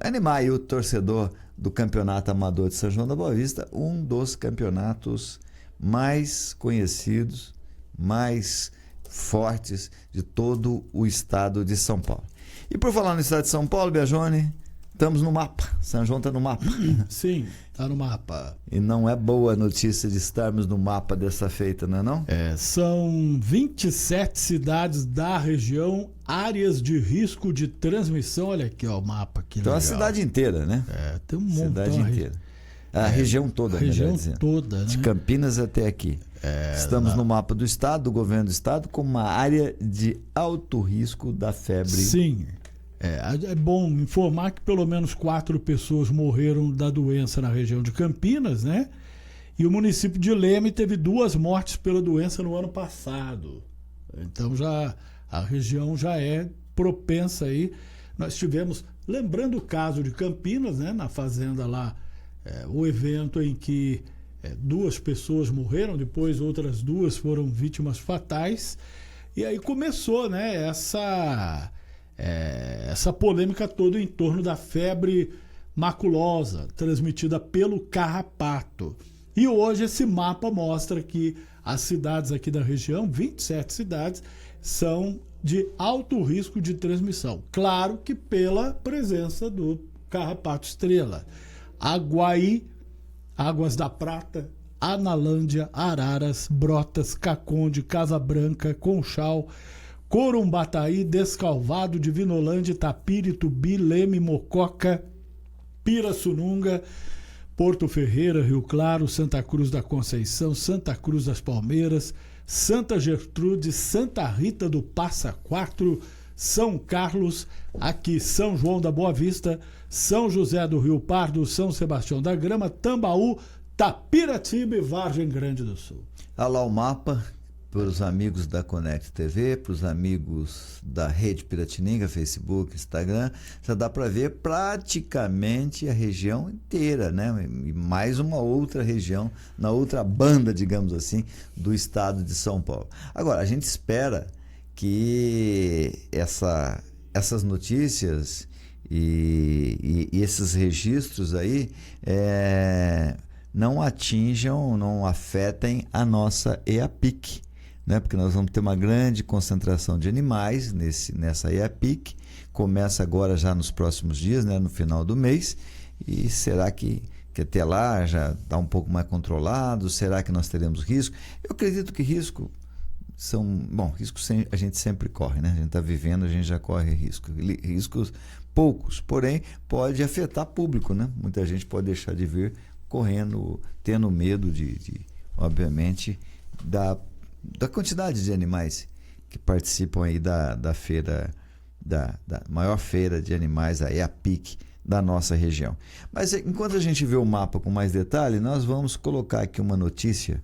animar aí o torcedor do Campeonato Amador de São João da Boa Vista, um dos campeonatos mais conhecidos, mais fortes de todo o estado de São Paulo. E por falar no estado de São Paulo, Biagione, estamos no mapa. São João está no mapa. Sim, está no mapa. E não é boa a notícia de estarmos no mapa dessa feita, não é não? São 27 cidades da região, áreas de risco de transmissão. Olha aqui, ó, o mapa. Que então legal. A cidade inteira, né? Tem um montão. Cidade inteira. A região toda, A região melhor dizendo. toda, né? De Campinas até aqui. Estamos no mapa do Estado, do governo do Estado, como uma área de alto risco da febre. Sim. É bom informar que pelo menos 4 pessoas morreram da doença na região de Campinas, né? E o município de Leme teve 2 mortes pela doença no ano passado. Então a região já é propensa aí. Nós tivemos, lembrando o caso de Campinas, né? Na fazenda lá, o evento em que 2 pessoas morreram, depois outras 2 foram vítimas fatais. E aí começou, né, essa polêmica toda em torno da febre maculosa, transmitida pelo carrapato. E hoje esse mapa mostra que as cidades aqui da região, 27 cidades, são de alto risco de transmissão. Claro que pela presença do carrapato estrela. Aguaí, Águas da Prata, Analândia, Araras, Brotas, Caconde, Casa Branca, Conchal, Corumbataí, Descalvado, Divinolândia, Itapira, Itubi, Leme, Mococa, Pirassununga, Porto Ferreira, Rio Claro, Santa Cruz da Conceição, Santa Cruz das Palmeiras, Santa Gertrude, Santa Rita do Passa Quatro, São Carlos, aqui São João da Boa Vista, São José do Rio Pardo, São Sebastião da Grama, Tambaú, Tapiratiba e Vargem Grande do Sul. Olha lá o mapa para os amigos da Conect TV, para os amigos da Rede Piratininga, Facebook, Instagram, já dá para ver praticamente a região inteira, né? E mais uma outra região, na outra banda, digamos assim, do estado de São Paulo. Agora, a gente espera que essas notícias e esses registros aí não atinjam, não afetem a nossa EAPIC, né? Porque nós vamos ter uma grande concentração de animais nessa EAPIC, começa agora já nos próximos dias, né? No final do mês, e será que até lá já está um pouco mais controlado? Será que nós teremos risco? Eu acredito que riscos a gente sempre corre, né? A gente está vivendo, a gente já corre riscos poucos, porém pode afetar público, né? Muita gente pode deixar de vir correndo, tendo medo obviamente, da quantidade de animais que participam aí da feira, da maior feira de animais, a EAPIC, da nossa região. Mas enquanto a gente vê o mapa com mais detalhe, nós vamos colocar aqui uma notícia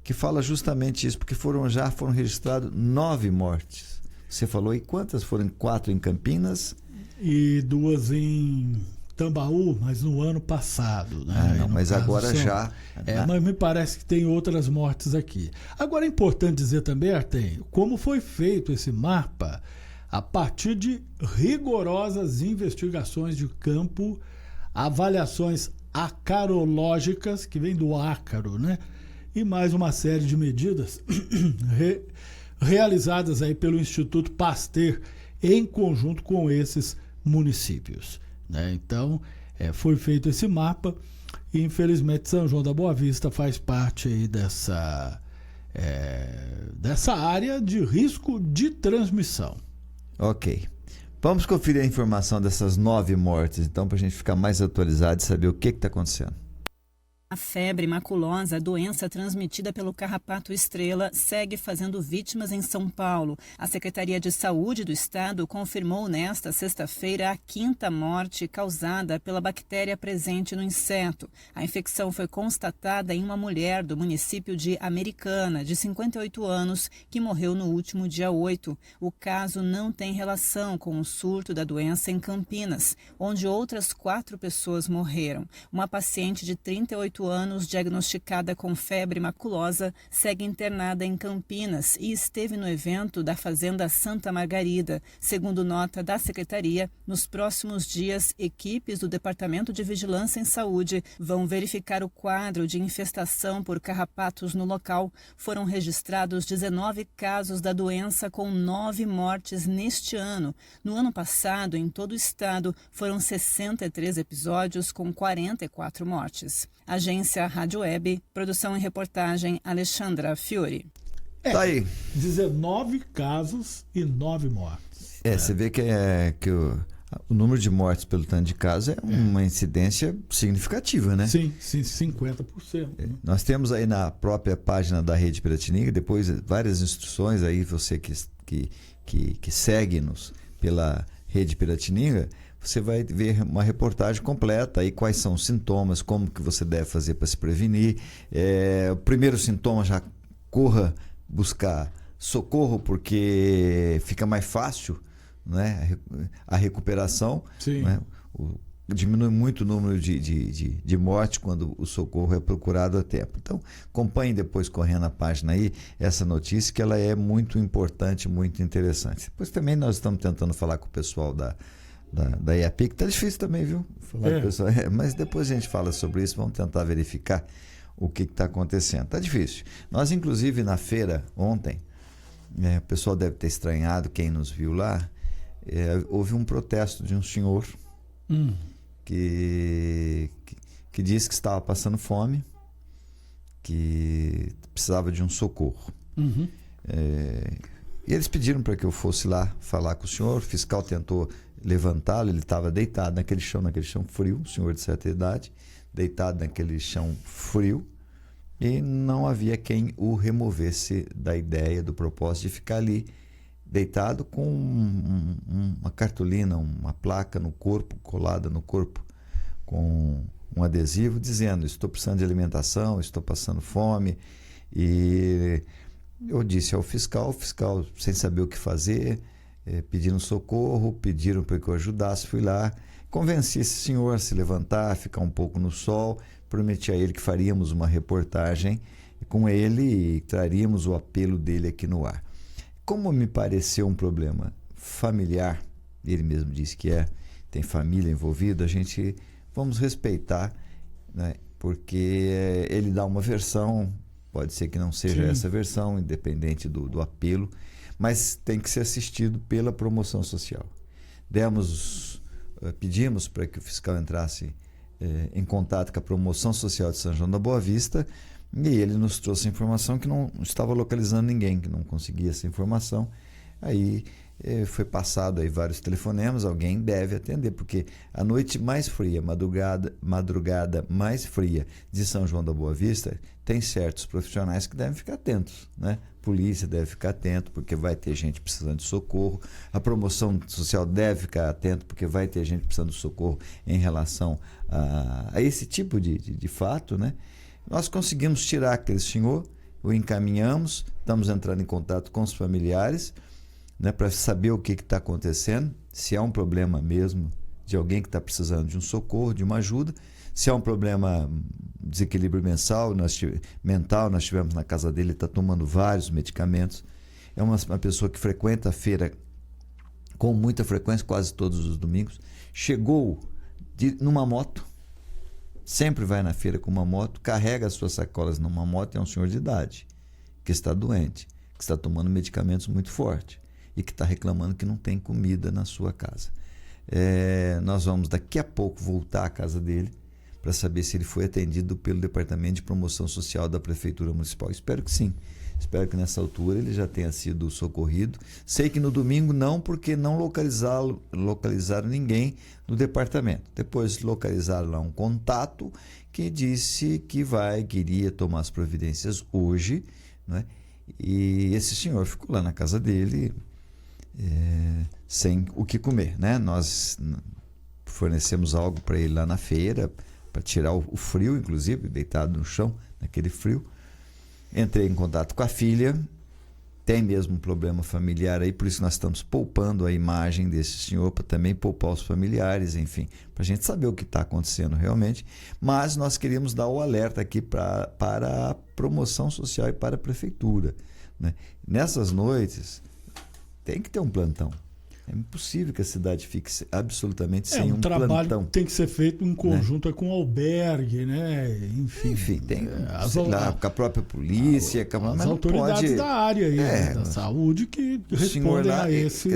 que fala justamente isso, porque já foram registradas 9 mortes. Você falou aí quantas? Foram 4 em Campinas? E 2 em Tambaú, mas no ano passado, né? Não, mas agora já... Mas me parece que tem outras mortes aqui. Agora é importante dizer também, Artem, como foi feito esse mapa a partir de rigorosas investigações de campo, avaliações acarológicas, que vem do ácaro, né? E mais uma série de medidas realizadas aí pelo Instituto Pasteur em conjunto com esses municípios, né? Então, foi feito esse mapa e, infelizmente, São João da Boa Vista faz parte aí dessa área de risco de transmissão. Ok. Vamos conferir a informação dessas 9 mortes, então, para a gente ficar mais atualizado e saber o que está acontecendo. A febre maculosa, doença transmitida pelo carrapato estrela, segue fazendo vítimas em São Paulo. A Secretaria de Saúde do Estado confirmou nesta sexta-feira a 5ª morte causada pela bactéria presente no inseto. A infecção foi constatada em uma mulher do município de Americana, de 58 anos, que morreu no último dia 8. O caso não tem relação com o surto da doença em Campinas, onde outras 4 pessoas morreram. Uma paciente de 38 anos, diagnosticada com febre maculosa, segue internada em Campinas e esteve no evento da Fazenda Santa Margarida. Segundo nota da Secretaria, nos próximos dias, equipes do Departamento de Vigilância em Saúde vão verificar o quadro de infestação por carrapatos no local. Foram registrados 19 casos da doença, com 9 mortes neste ano. No ano passado, em todo o estado, foram 63 episódios com 44 mortes. Agência Rádio Web, produção e reportagem Alexandra Fiore. Tá aí. 19 casos e 9 mortes. Você vê que o número de mortes pelo tanto de casos é uma incidência significativa, né? Sim, 50%. Nós temos aí na própria página da Rede Piratininga, depois várias instruções aí, você que segue-nos pela Rede Piratininga, você vai ver uma reportagem completa aí, quais são os sintomas, como que você deve fazer para se prevenir. O primeiro sintoma, já corra buscar socorro, porque fica mais fácil, né, a recuperação. Sim. Né? Diminui muito o número de mortes quando o socorro é procurado a tempo. Então, acompanhe depois, correndo a página aí, essa notícia, que ela é muito importante, muito interessante. Depois também nós estamos tentando falar com o pessoal da IAPI, que está difícil também, viu? Falar com o pessoal. Mas depois a gente fala sobre isso, vamos tentar verificar o que está acontecendo. Está difícil. Nós, inclusive, na feira ontem, o pessoal deve ter estranhado, quem nos viu lá, houve um protesto de um senhor que disse que estava passando fome, que precisava de um socorro. E eles pediram para que eu fosse lá falar com o senhor. O fiscal tentou levantá-lo, ele estava deitado naquele chão frio, um senhor de certa idade, deitado naquele chão frio, e não havia quem o removesse da ideia, do propósito de ficar ali deitado com uma cartolina, uma placa no corpo, colada no corpo, com um adesivo dizendo: estou precisando de alimentação, estou passando fome. E eu disse ao fiscal, o fiscal, sem saber o que fazer, pedindo socorro, pediram para que eu ajudasse, fui lá, convenci esse senhor a se levantar, ficar um pouco no sol, prometi a ele que faríamos uma reportagem com ele e traríamos o apelo dele aqui no ar. Como me pareceu um problema familiar, ele mesmo disse que tem família envolvida, vamos respeitar, né? Porque ele dá uma versão, pode ser que não seja essa versão, independente do apelo, mas tem que ser assistido pela promoção social. Pedimos para que o fiscal entrasse em contato com a promoção social de São João da Boa Vista, e ele nos trouxe a informação que não estava localizando ninguém, que não conseguia essa informação. Aí foi passado aí vários telefonemas, alguém deve atender, porque a noite mais fria, madrugada mais fria de São João da Boa Vista, tem certos profissionais que devem ficar atentos, né? Polícia deve ficar atento, porque vai ter gente precisando de socorro. A promoção social deve ficar atento, porque vai ter gente precisando de socorro em relação a esse tipo de fato, né? Nós conseguimos tirar aquele senhor, o encaminhamos, estamos entrando em contato com os familiares, né, para saber o que está acontecendo, se há um problema mesmo de alguém que está precisando de um socorro, de uma ajuda, se há um problema de desequilíbrio mental, nós tivemos na casa dele, está tomando vários medicamentos. É uma pessoa que frequenta a feira com muita frequência, quase todos os domingos. Chegou numa moto, sempre vai na feira com uma moto, carrega as suas sacolas numa moto, é um senhor de idade, que está doente, que está tomando medicamentos muito fortes e que está reclamando que não tem comida na sua casa. Nós vamos daqui a pouco voltar à casa dele para saber se ele foi atendido pelo Departamento de Promoção Social da Prefeitura Municipal. Espero que sim. Espero que nessa altura ele já tenha sido socorrido. Sei que no domingo não, porque não localizaram ninguém no departamento. Depois localizaram lá um contato que disse que queria tomar as providências hoje, né? E esse senhor ficou lá na casa dele sem o que comer, né? Nós fornecemos algo para ele lá na feira, para tirar o frio, inclusive, deitado no chão, naquele frio. Entrei em contato com a filha, tem mesmo um problema familiar aí, por isso nós estamos poupando a imagem desse senhor, para também poupar os familiares, enfim, para a gente saber o que está acontecendo realmente. Mas nós queríamos dar o alerta aqui para a promoção social e para a prefeitura, né? Nessas noites, tem que ter um plantão. É impossível que a cidade fique absolutamente sem um plantão. Trabalho tem que ser feito em conjunto, né? Com o albergue, né? Enfim, tem com a própria polícia, as autoridades da área aí, da saúde, que respondem a esse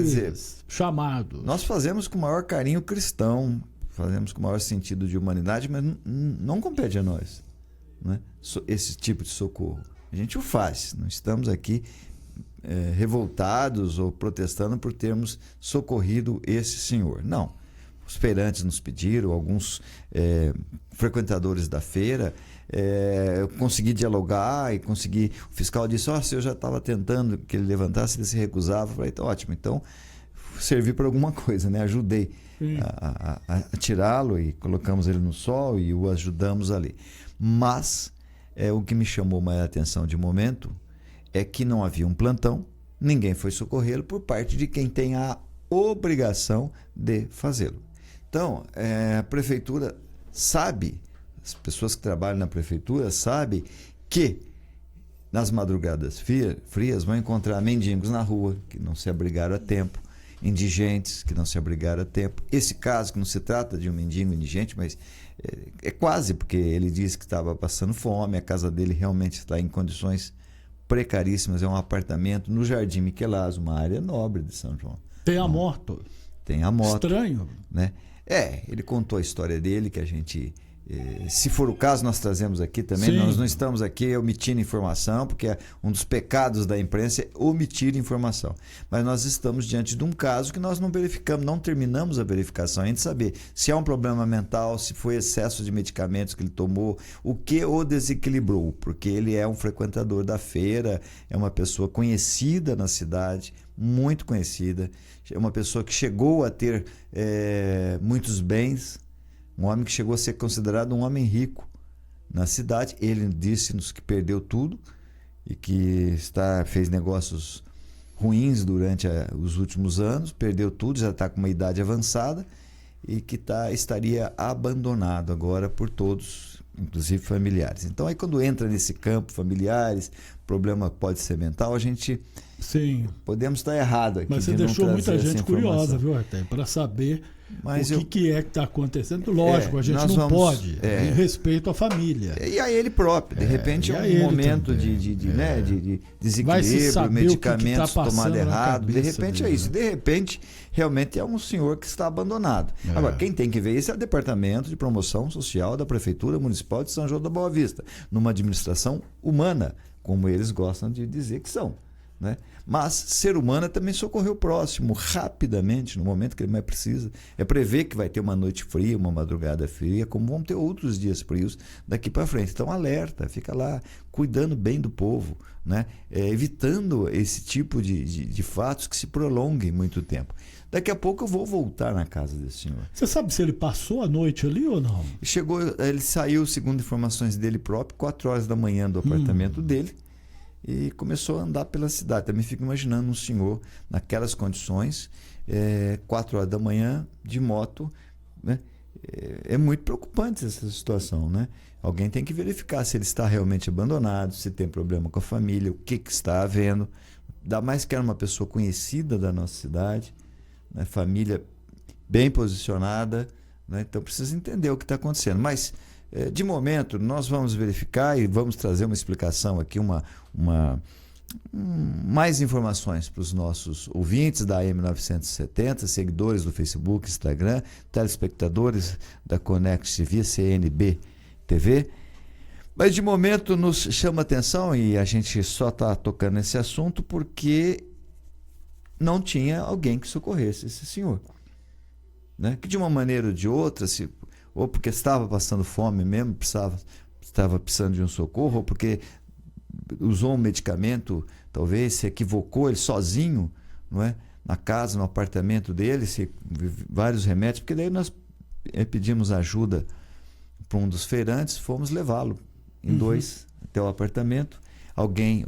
chamado. Nós fazemos com o maior carinho cristão, fazemos com o maior sentido de humanidade, mas não compete a nós, né? Esse tipo de socorro. A gente o faz, não estamos aqui revoltados ou protestando por termos socorrido esse senhor. Não. os feirantes nos pediram, alguns frequentadores da feira. Eu consegui dialogar e consegui. O fiscal disse: se eu já estava tentando que ele levantasse, ele se recusava. Eu falei: tá ótimo, então servi para alguma coisa, né? Ajudei a tirá-lo e colocamos ele no sol e o ajudamos ali. Mas o que me chamou mais a atenção de momento é que não havia um plantão, ninguém foi socorrê-lo por parte de quem tem a obrigação de fazê-lo. Então, a prefeitura sabe, as pessoas que trabalham na prefeitura sabem que nas madrugadas frias vão encontrar mendigos na rua que não se abrigaram a tempo, indigentes que não se abrigaram a tempo. Esse caso, que não se trata de um mendigo indigente, mas é quase, porque ele disse que estava passando fome, a casa dele realmente está em condições precaríssimas, é um apartamento no Jardim Miquelaz, uma área nobre de São João. Tem a moto. Tem a moto. Estranho. Né? Ele contou a história dele, que a gente, se for o caso, nós trazemos aqui também. Sim. Nós não estamos aqui omitindo informação, porque um dos pecados da imprensa é omitir informação. Mas nós estamos diante de um caso que nós não verificamos, não terminamos a verificação ainda de saber se há um problema mental, se foi excesso de medicamentos que ele tomou, o que o desequilibrou, porque ele é um frequentador da feira, é uma pessoa conhecida na cidade, muito conhecida, é uma pessoa que chegou a ter muitos bens, um homem que chegou a ser considerado um homem rico na cidade. Ele disse-nos que perdeu tudo e que fez negócios ruins durante os últimos anos, perdeu tudo, já está com uma idade avançada e que estaria abandonado agora por todos, inclusive familiares. Então, aí quando entra nesse campo, familiares, problema pode ser mental, a gente... Sim. Podemos estar errado aqui. Mas você deixou muita gente curiosa, viu, Artem? Para saber o que é que está acontecendo. Lógico, a gente não pode, em respeito à família. E a ele próprio. De repente é um momento de desequilíbrio, medicamentos tomados errado. De repente é isso. De repente, realmente é um senhor que está abandonado. Agora, quem tem que ver isso é o Departamento de Promoção Social da Prefeitura Municipal de São João da Boa Vista, numa administração humana, como eles gostam de dizer que são. Né? Mas ser humano é também socorrer o próximo rapidamente, no momento que ele mais precisa. É prever que vai ter uma noite fria, uma madrugada fria, como vão ter outros dias frios daqui para frente. Então alerta, fica lá cuidando bem do povo, né? Evitando esse tipo de fatos que se prolonguem muito tempo. Daqui a pouco eu vou voltar na casa desse senhor. Você sabe se ele passou a noite ali ou não? Ele saiu, segundo informações dele próprio, 4 horas da manhã do apartamento dele, e começou a andar pela cidade. Também fico imaginando um senhor naquelas condições, 4 horas da manhã, de moto, né? É muito preocupante essa situação, né? Alguém tem que verificar se ele está realmente abandonado, se tem problema com a família, o que está havendo. Ainda mais que era uma pessoa conhecida da nossa cidade, né? Família bem posicionada, né? Então precisa entender o que está acontecendo. Mas de momento, nós vamos verificar e vamos trazer uma explicação aqui, mais informações para os nossos ouvintes da AM970, seguidores do Facebook, Instagram, telespectadores da Connect via CNB TV. Mas de momento nos chama atenção, e a gente só está tocando nesse assunto porque não tinha alguém que socorresse esse senhor, né? Que de uma maneira ou de outra, ou porque estava passando fome mesmo, estava precisando de um socorro, ou porque usou um medicamento, talvez se equivocou ele sozinho, não é? Na casa, no apartamento dele, vários remédios, porque daí nós pedimos ajuda para um dos feirantes, fomos levá-lo em 2 até o apartamento. Alguém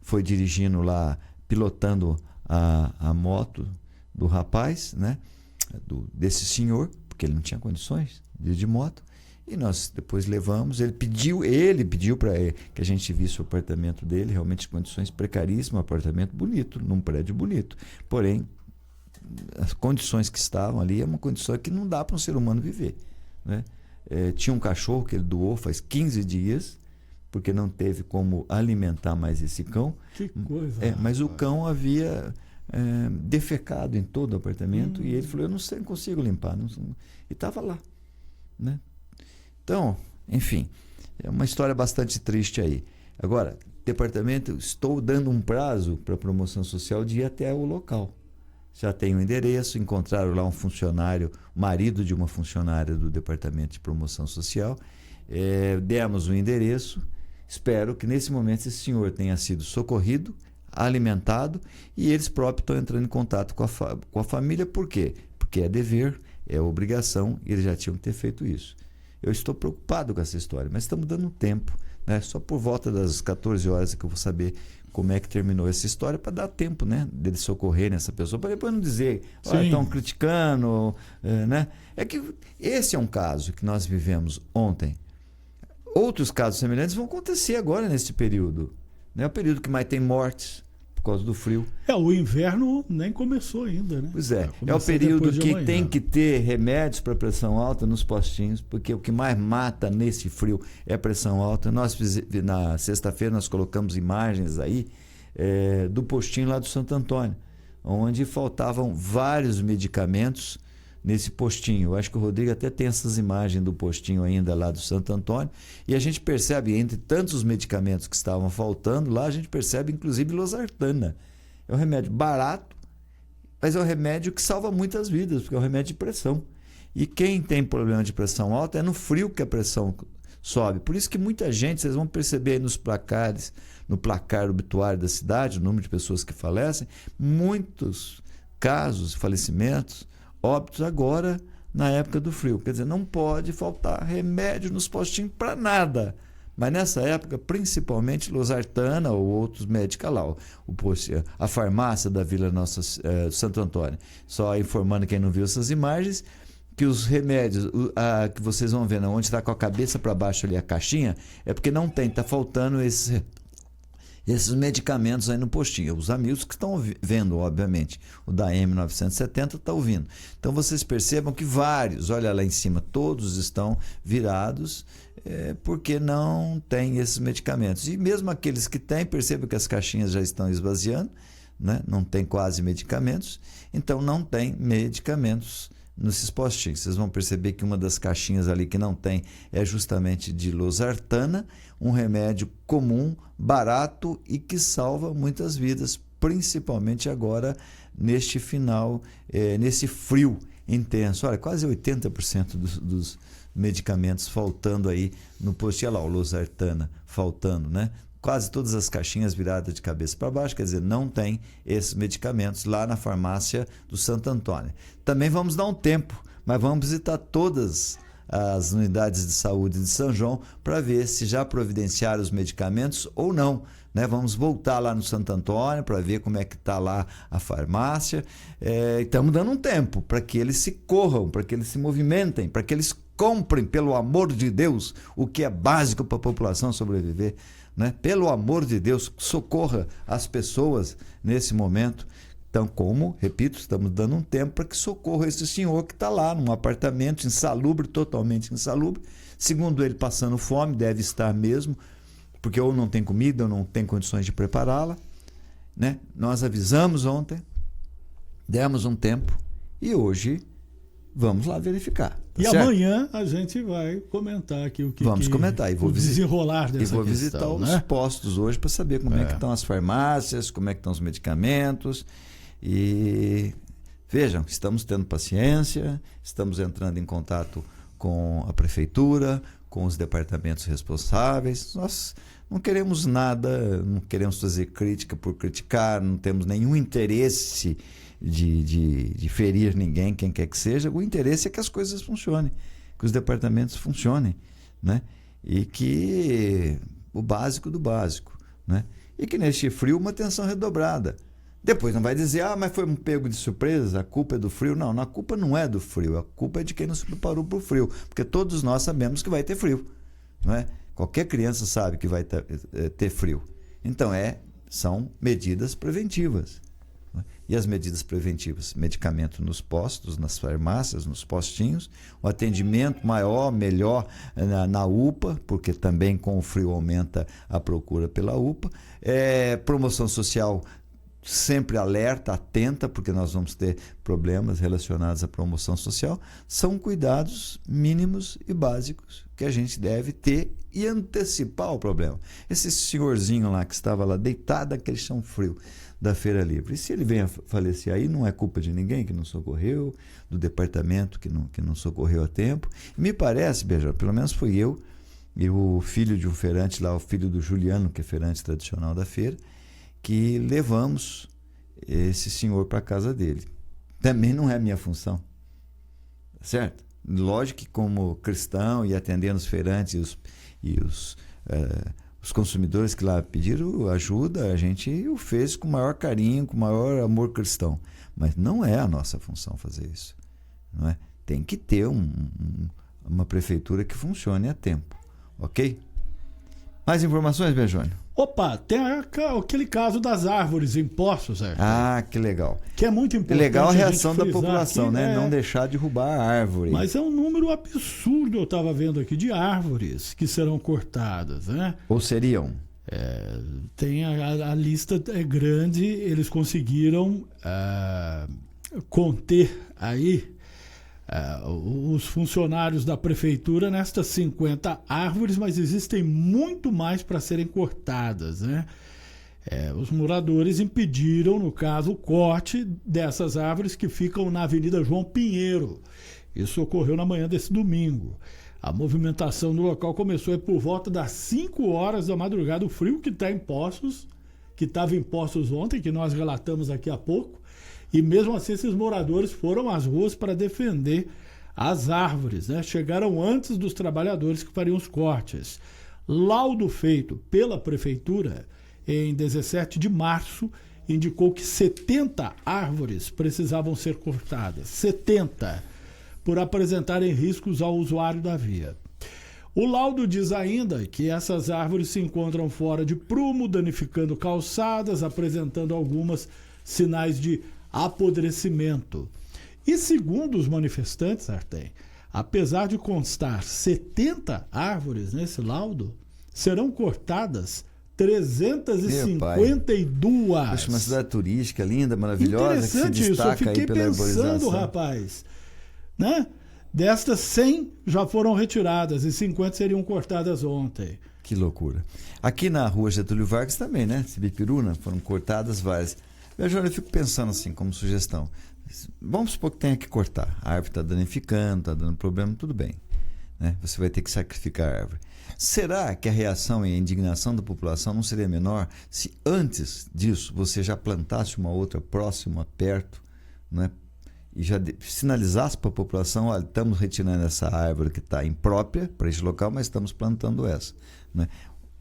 foi dirigindo lá, pilotando a moto do rapaz, né? Desse senhor, porque ele não tinha condições de ir de moto, e nós depois levamos. Ele pediu para que a gente visse o apartamento dele, realmente condições precaríssimas, um apartamento bonito, num prédio bonito, porém as condições que estavam ali é uma condição que não dá para um ser humano viver, né? Tinha um cachorro que ele doou faz 15 dias, porque não teve como alimentar mais esse cão. Que coisa! Mas o cão havia defecado em todo o apartamento, e ele falou: eu não sei, não consigo limpar, e estava lá, né? Então, enfim, é uma história bastante triste aí. Agora, departamento, estou dando um prazo para a promoção social de ir até o local, já tem o endereço, encontraram lá um funcionário, marido de uma funcionária do Departamento de Promoção Social, demos o endereço. Espero que nesse momento esse senhor tenha sido socorrido, alimentado, e eles próprios estão entrando em contato com a família. Por quê? Porque é dever, é obrigação, e eles já tinham que ter feito isso. Eu estou preocupado com essa história, mas estamos dando tempo, né? Só por volta das 14 horas que eu vou saber como é que terminou essa história, para dar tempo, né, deles socorrerem essa pessoa, para depois não dizer, olha, estão criticando, né? É que esse é um caso que nós vivemos ontem. Outros casos semelhantes vão acontecer agora nesse período, né? É o período que mais tem mortes por causa do frio. O inverno nem começou ainda, né? Pois é o período que tem que ter remédios para pressão alta nos postinhos, porque o que mais mata nesse frio é a pressão alta. Nós, na sexta-feira, nós colocamos imagens aí do postinho lá do Santo Antônio, onde faltavam vários medicamentos nesse postinho. Eu acho que o Rodrigo até tem essas imagens do postinho ainda lá do Santo Antônio, e a gente percebe, entre tantos medicamentos que estavam faltando lá, a gente percebe inclusive losartana. É um remédio barato, mas é um remédio que salva muitas vidas, porque é um remédio de pressão. E quem tem problema de pressão alta, é no frio que a pressão sobe. Por isso que muita gente, vocês vão perceber aí nos placares, no placar obituário da cidade, o número de pessoas que falecem, muitos casos, falecimentos, óbitos agora na época do frio. Quer dizer, não pode faltar remédio nos postinhos para nada. Mas nessa época, principalmente losartana ou outros médicos lá. A farmácia da Vila Nossa Santo Antônio. Só informando quem não viu essas imagens, que os remédios que vocês vão ver, onde está com a cabeça para baixo ali a caixinha, é porque não tem, está faltando esses medicamentos aí no postinho. Os amigos que estão vendo, obviamente, o da M970 está ouvindo. Então vocês percebam que vários, olha lá em cima, todos estão virados porque não tem esses medicamentos. E mesmo aqueles que têm, percebam que as caixinhas já estão esvaziando, né? Não tem quase medicamentos, então não tem medicamentos nesses postinhos. Vocês vão perceber que uma das caixinhas ali que não tem é justamente de losartana, um remédio comum, barato e que salva muitas vidas, principalmente agora neste final, nesse frio intenso. Olha, quase 80% dos medicamentos faltando aí no postinho. Olha lá, o losartana faltando, né? Quase todas as caixinhas viradas de cabeça para baixo, quer dizer, não tem esses medicamentos lá na farmácia do Santo Antônio. Também vamos dar um tempo, mas vamos visitar todas as unidades de saúde de São João para ver se já providenciaram os medicamentos ou não, né? Vamos voltar lá no Santo Antônio para ver como é que está lá a farmácia. Estamos dando um tempo para que eles se corram, para que eles se movimentem, para que eles comprem, pelo amor de Deus, o que é básico para a população sobreviver, né? Pelo amor de Deus, socorra as pessoas nesse momento. Então, repito, estamos dando um tempo para que socorra esse senhor que está lá num apartamento insalubre, totalmente insalubre. Segundo ele, passando fome, deve estar mesmo, porque ou não tem comida ou não tem condições de prepará-la, né? Nós avisamos ontem, demos um tempo e hoje vamos lá verificar. E certo? Amanhã a gente vai comentar aqui o que vamos comentar e vou desenrolar dessa e vou visitar questão, os né? postos hoje para saber como é que estão as farmácias, como é que estão os medicamentos. E vejam, estamos tendo paciência, estamos entrando em contato com a prefeitura, com os departamentos responsáveis. Nós não queremos nada, não queremos fazer crítica por criticar, não temos nenhum interesse de ferir ninguém, quem quer que seja. O interesse é que as coisas funcionem, que os departamentos funcionem, né? E que o básico do básico, né? E que neste frio uma atenção redobrada. Depois não vai dizer, mas foi um pego de surpresa, a culpa é do frio. Não, a culpa não é do frio, a culpa é de quem não se preparou para o frio, porque todos nós sabemos que vai ter frio, não é? Qualquer criança sabe que vai ter frio. Então são medidas preventivas. E as medidas preventivas? Medicamento nos postos, nas farmácias, nos postinhos, o atendimento maior, melhor na UPA, porque também com o frio aumenta a procura pela UPA, promoção social sempre alerta, atenta, porque nós vamos ter problemas relacionados à promoção social. São cuidados mínimos e básicos que a gente deve ter e antecipar o problema. Esse senhorzinho lá que estava lá deitado naquele chão frio, da Feira Livre. E se ele vem a falecer aí, não é culpa de ninguém que não socorreu, do departamento que não socorreu a tempo. E me parece, Benjamin, pelo menos foi eu e o filho de um feirante lá, o filho do Juliano, que é feirante tradicional da feira, que levamos esse senhor para a casa dele. Também não é minha função, certo? Lógico que como cristão e atendendo os feirantes e os consumidores que lá pediram ajuda, a gente o fez com o maior carinho, com o maior amor cristão. Mas não é a nossa função fazer isso. Não é? Tem que ter uma prefeitura que funcione a tempo. Ok? Mais informações, Benjônio? Opa, tem aquele caso das árvores em Poços, Ayrton. Ah, que legal. Que é muito importante. Legal a gente reação da população, aqui, né? Não deixar derrubar a árvore. Mas é um número absurdo, eu estava vendo aqui, de árvores que serão cortadas, né? Ou seriam? Tem a lista é grande, eles conseguiram conter aí os funcionários da prefeitura nestas 50 árvores, mas existem muito mais para serem cortadas, né? Os moradores impediram, no caso, o corte dessas árvores que ficam na Avenida João Pinheiro. Isso ocorreu na manhã desse domingo. A movimentação no local começou por volta das 5 horas da madrugada. O frio que está em Poços, que estava em Poços ontem, que nós relatamos aqui há pouco, e mesmo assim esses moradores foram às ruas para defender as árvores, né? Chegaram antes dos trabalhadores que fariam os cortes. Laudo feito pela prefeitura em 17 de março indicou que 70 árvores precisavam ser cortadas. 70, por apresentarem riscos ao usuário da via. O laudo diz ainda que essas árvores se encontram fora de prumo, danificando calçadas, apresentando algumas sinais de apodrecimento. E segundo os manifestantes, Artem, apesar de constar 70 árvores nesse laudo, serão cortadas 352. Poxa, uma cidade turística linda, maravilhosa, que se destaca isso. Eu fiquei aí pela pensando, arborização. rapaz, né? Destas 100 já foram retiradas e 50 seriam cortadas ontem. Que loucura. Aqui na rua Getúlio Vargas também, né? Sibipiruna, foram cortadas várias. Eu fico pensando assim, como sugestão. Vamos supor que tenha que cortar. A árvore está danificando, está dando problema, tudo bem, né? Você vai ter que sacrificar a árvore. Será que a reação e a indignação da população não seria menor se antes disso você já plantasse uma outra próxima, perto, né? E já sinalizasse para a população: olha, estamos retirando essa árvore que está imprópria para esse local, mas estamos plantando essa, né?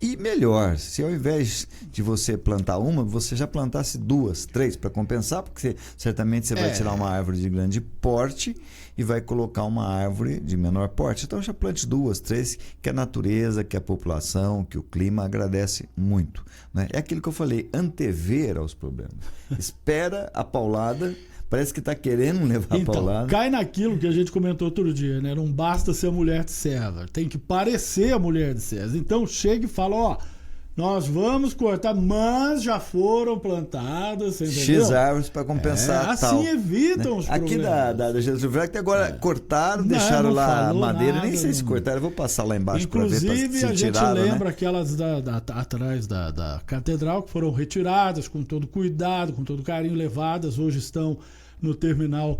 E melhor, se ao invés de você plantar uma, você já plantasse 2, 3 para compensar, porque certamente você vai tirar uma árvore de grande porte e vai colocar uma árvore de menor porte. Então já plante 2, 3, que a natureza, que a população, que o clima agradece muito, né? É aquilo que eu falei, antever aos problemas. Espera a paulada. Parece que está querendo levar a paulada. Cai naquilo que a gente comentou outro dia, né? Não basta ser a mulher de César, tem que parecer a mulher de César. Então chega e fala: ó, nós vamos cortar, mas já foram plantadas, entendeu? X árvores para compensar assim tal, evitam, né? Os aqui problemas. da Getúlio Vargas, agora cortaram, deixaram lá a madeira, nada, nem sei se cortaram, eu vou passar lá embaixo para ver. Inclusive, a gente tiraram, lembra, né? aquelas atrás da catedral, que foram retiradas com todo cuidado, com todo carinho, levadas, hoje estão no terminal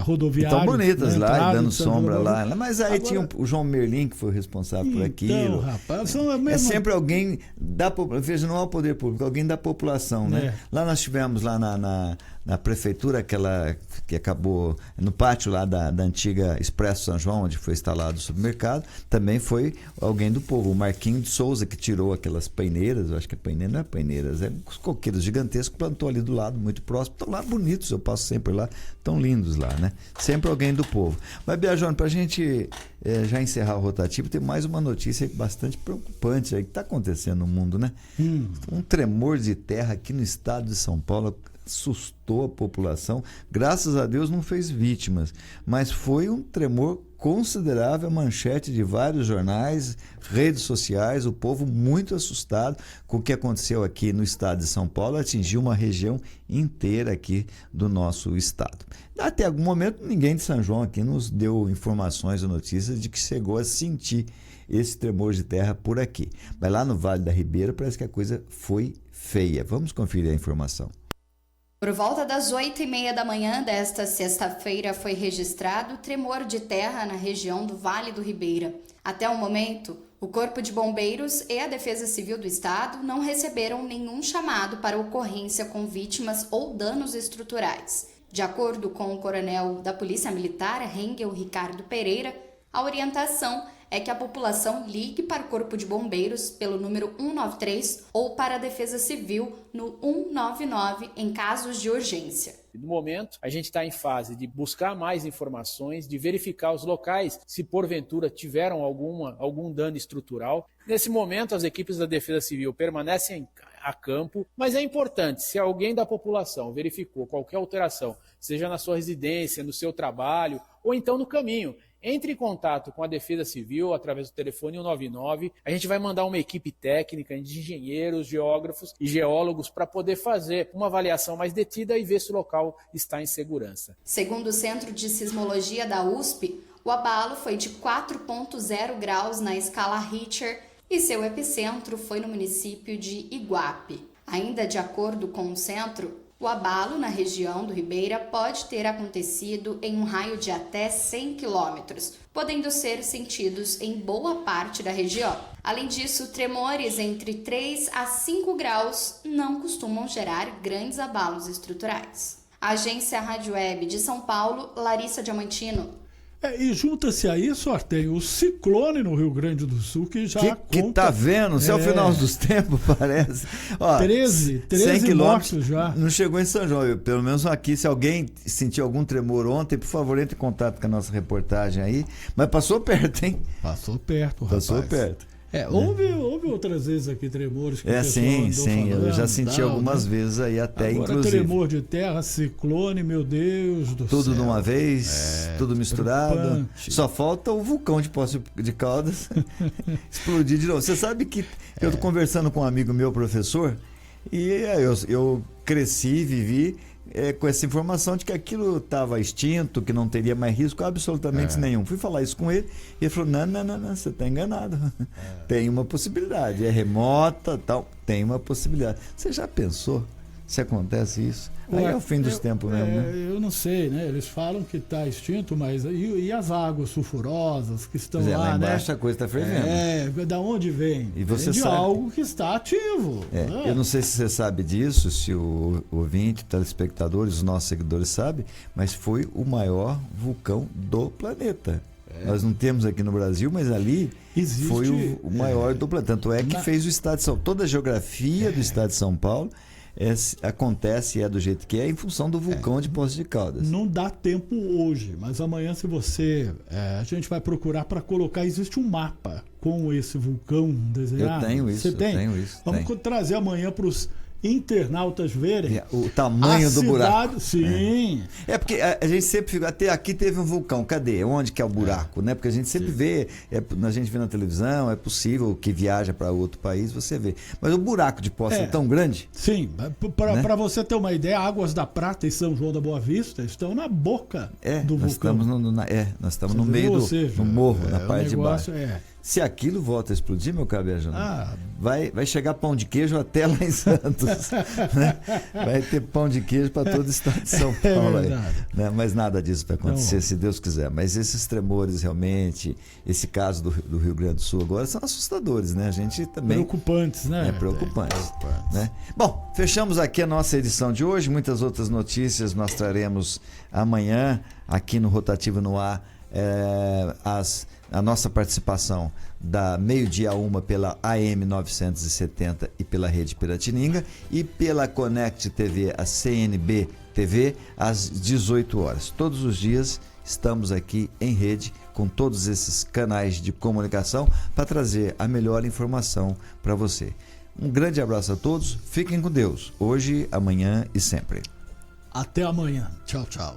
rodoviário. Estão bonitas lá, dando sombra lá. Mas aí agora, tinha o João Merlin, que foi responsável por aquilo. Então, rapaz, é sempre alguém da população, veja, não é o poder público, alguém da população, né? Lá nós tivemos lá na prefeitura, aquela que acabou no pátio lá da antiga Expresso São João, onde foi instalado o supermercado, também foi alguém do povo, o Marquinho de Souza, que tirou aquelas paineiras, eu acho que não é paineiras, os coqueiros gigantescos, plantou ali do lado, muito próximo, estão lá bonitos, eu passo sempre lá, estão lindos lá, né? Sempre alguém do povo. Mas, Biajone, para a gente já encerrar o rotativo, tem mais uma notícia bastante preocupante aí que está acontecendo no mundo, né? Um tremor de terra aqui no estado de São Paulo assustou a população. Graças a Deus não fez vítimas, mas foi um tremor considerável, a manchete de vários jornais, redes sociais, o povo muito assustado com o que aconteceu aqui no estado de São Paulo, atingiu uma região inteira aqui do nosso estado. Até algum momento ninguém de São João aqui nos deu informações ou notícias de que chegou a sentir esse tremor de terra por aqui. Mas lá no Vale da Ribeira parece que a coisa foi feia. Vamos conferir a informação. Por volta das 8h30 da manhã desta sexta-feira foi registrado tremor de terra na região do Vale do Ribeira. Até o momento, o Corpo de Bombeiros e a Defesa Civil do Estado não receberam nenhum chamado para ocorrência com vítimas ou danos estruturais. De acordo com o coronel da Polícia Militar, Rengel Ricardo Pereira, a orientação é que a população ligue para o Corpo de Bombeiros pelo número 193 ou para a Defesa Civil no 199 em casos de urgência. No momento, a gente está em fase de buscar mais informações, de verificar os locais se porventura tiveram algum dano estrutural. Nesse momento, as equipes da Defesa Civil permanecem a campo, mas é importante, se alguém da população verificou qualquer alteração, seja na sua residência, no seu trabalho ou então no caminho, entre em contato com a Defesa Civil através do telefone 199. A gente vai mandar uma equipe técnica de engenheiros, geógrafos e geólogos para poder fazer uma avaliação mais detida e ver se o local está em segurança. Segundo o Centro de Sismologia da USP, o abalo foi de 4,0 graus na escala Richter e seu epicentro foi no município de Iguape. Ainda de acordo com o centro, o abalo na região do Ribeira pode ter acontecido em um raio de até 100 quilômetros, podendo ser sentidos em boa parte da região. Além disso, tremores entre 3 a 5 graus não costumam gerar grandes abalos estruturais. A Agência Rádio Web de São Paulo, Larissa Diamantino. E junta-se a isso, tem o ciclone no Rio Grande do Sul que já que tá vendo, se é o final dos tempos, parece. Ó, 13 mortos já. Não chegou em São João, pelo menos aqui, se alguém sentiu algum tremor ontem, por favor, entre em contato com a nossa reportagem aí. Mas passou perto, hein? Passou perto, rapaz. Passou perto. Houve outras vezes aqui tremores que o pessoal sim, falando, eu já senti algumas vezes aí até, agora, inclusive. Tremor de terra, ciclone, meu Deus do céu. Tudo de uma vez, tudo misturado. Preocupante. Só falta o vulcão de Poços de Caldas explodir de novo. Você sabe que eu tô conversando com um amigo meu, professor, e eu cresci, vivi com essa informação de que aquilo estava extinto, que não teria mais risco absolutamente nenhum. Fui falar isso com ele e ele falou, não, você está enganado. Tem uma possibilidade, é remota, tal, tem uma possibilidade. Você já pensou se acontece isso? Aí é o fim dos tempos mesmo, né? Eu não sei, né? Eles falam que está extinto, mas e as águas sulfurosas que estão lá, né? Embaixo a coisa está fervendo. Da onde vem? E você vem de sabe algo que está ativo. Eu não sei se você sabe disso, se o ouvinte, telespectadores, os nossos seguidores sabem, mas foi o maior vulcão do planeta. Nós não temos aqui no Brasil, mas ali foi o maior do planeta. Tanto é que fez o estado de São Paulo, toda a geografia do estado de São Paulo acontece e é do jeito que é em função do vulcão de Poços de Caldas. Não dá tempo hoje, mas amanhã se você a gente vai procurar para colocar, existe um mapa com esse vulcão desenhado. Eu tenho isso. Você tem? Tenho isso. Vamos trazer amanhã para os internautas verem o tamanho do buraco. Sim. Porque a gente sempre fica, até aqui teve um vulcão, cadê? Onde que é o buraco, né? Porque a gente sempre vê, a gente vê na televisão, é possível que viaja para outro país, você vê. Mas o buraco de Poços é tão grande? Sim, para você ter uma ideia, Águas da Prata e São João da Boa Vista estão na boca do vulcão. Nós estamos no meio do morro, na parte de baixo. Se aquilo volta a explodir, meu caro Viajando, vai chegar pão de queijo até lá em Santos. Né? Vai ter pão de queijo para todo o estado de São Paulo. Aí, né? Mas nada disso vai acontecer, se Deus quiser. Mas esses tremores realmente, esse caso do Rio Grande do Sul agora, são assustadores, né? A gente também... Preocupantes, né? Preocupantes. Né? Bom, fechamos aqui a nossa edição de hoje. Muitas outras notícias nós traremos amanhã aqui no Rotativo no Ar. A nossa participação da 12h a 1 pela AM 970 e pela Rede Piratininga e pela Connect TV, a CNB TV, às 18 horas. Todos os dias estamos aqui em rede com todos esses canais de comunicação para trazer a melhor informação para você. Um grande abraço a todos, fiquem com Deus, hoje, amanhã e sempre. Até amanhã. Tchau, tchau.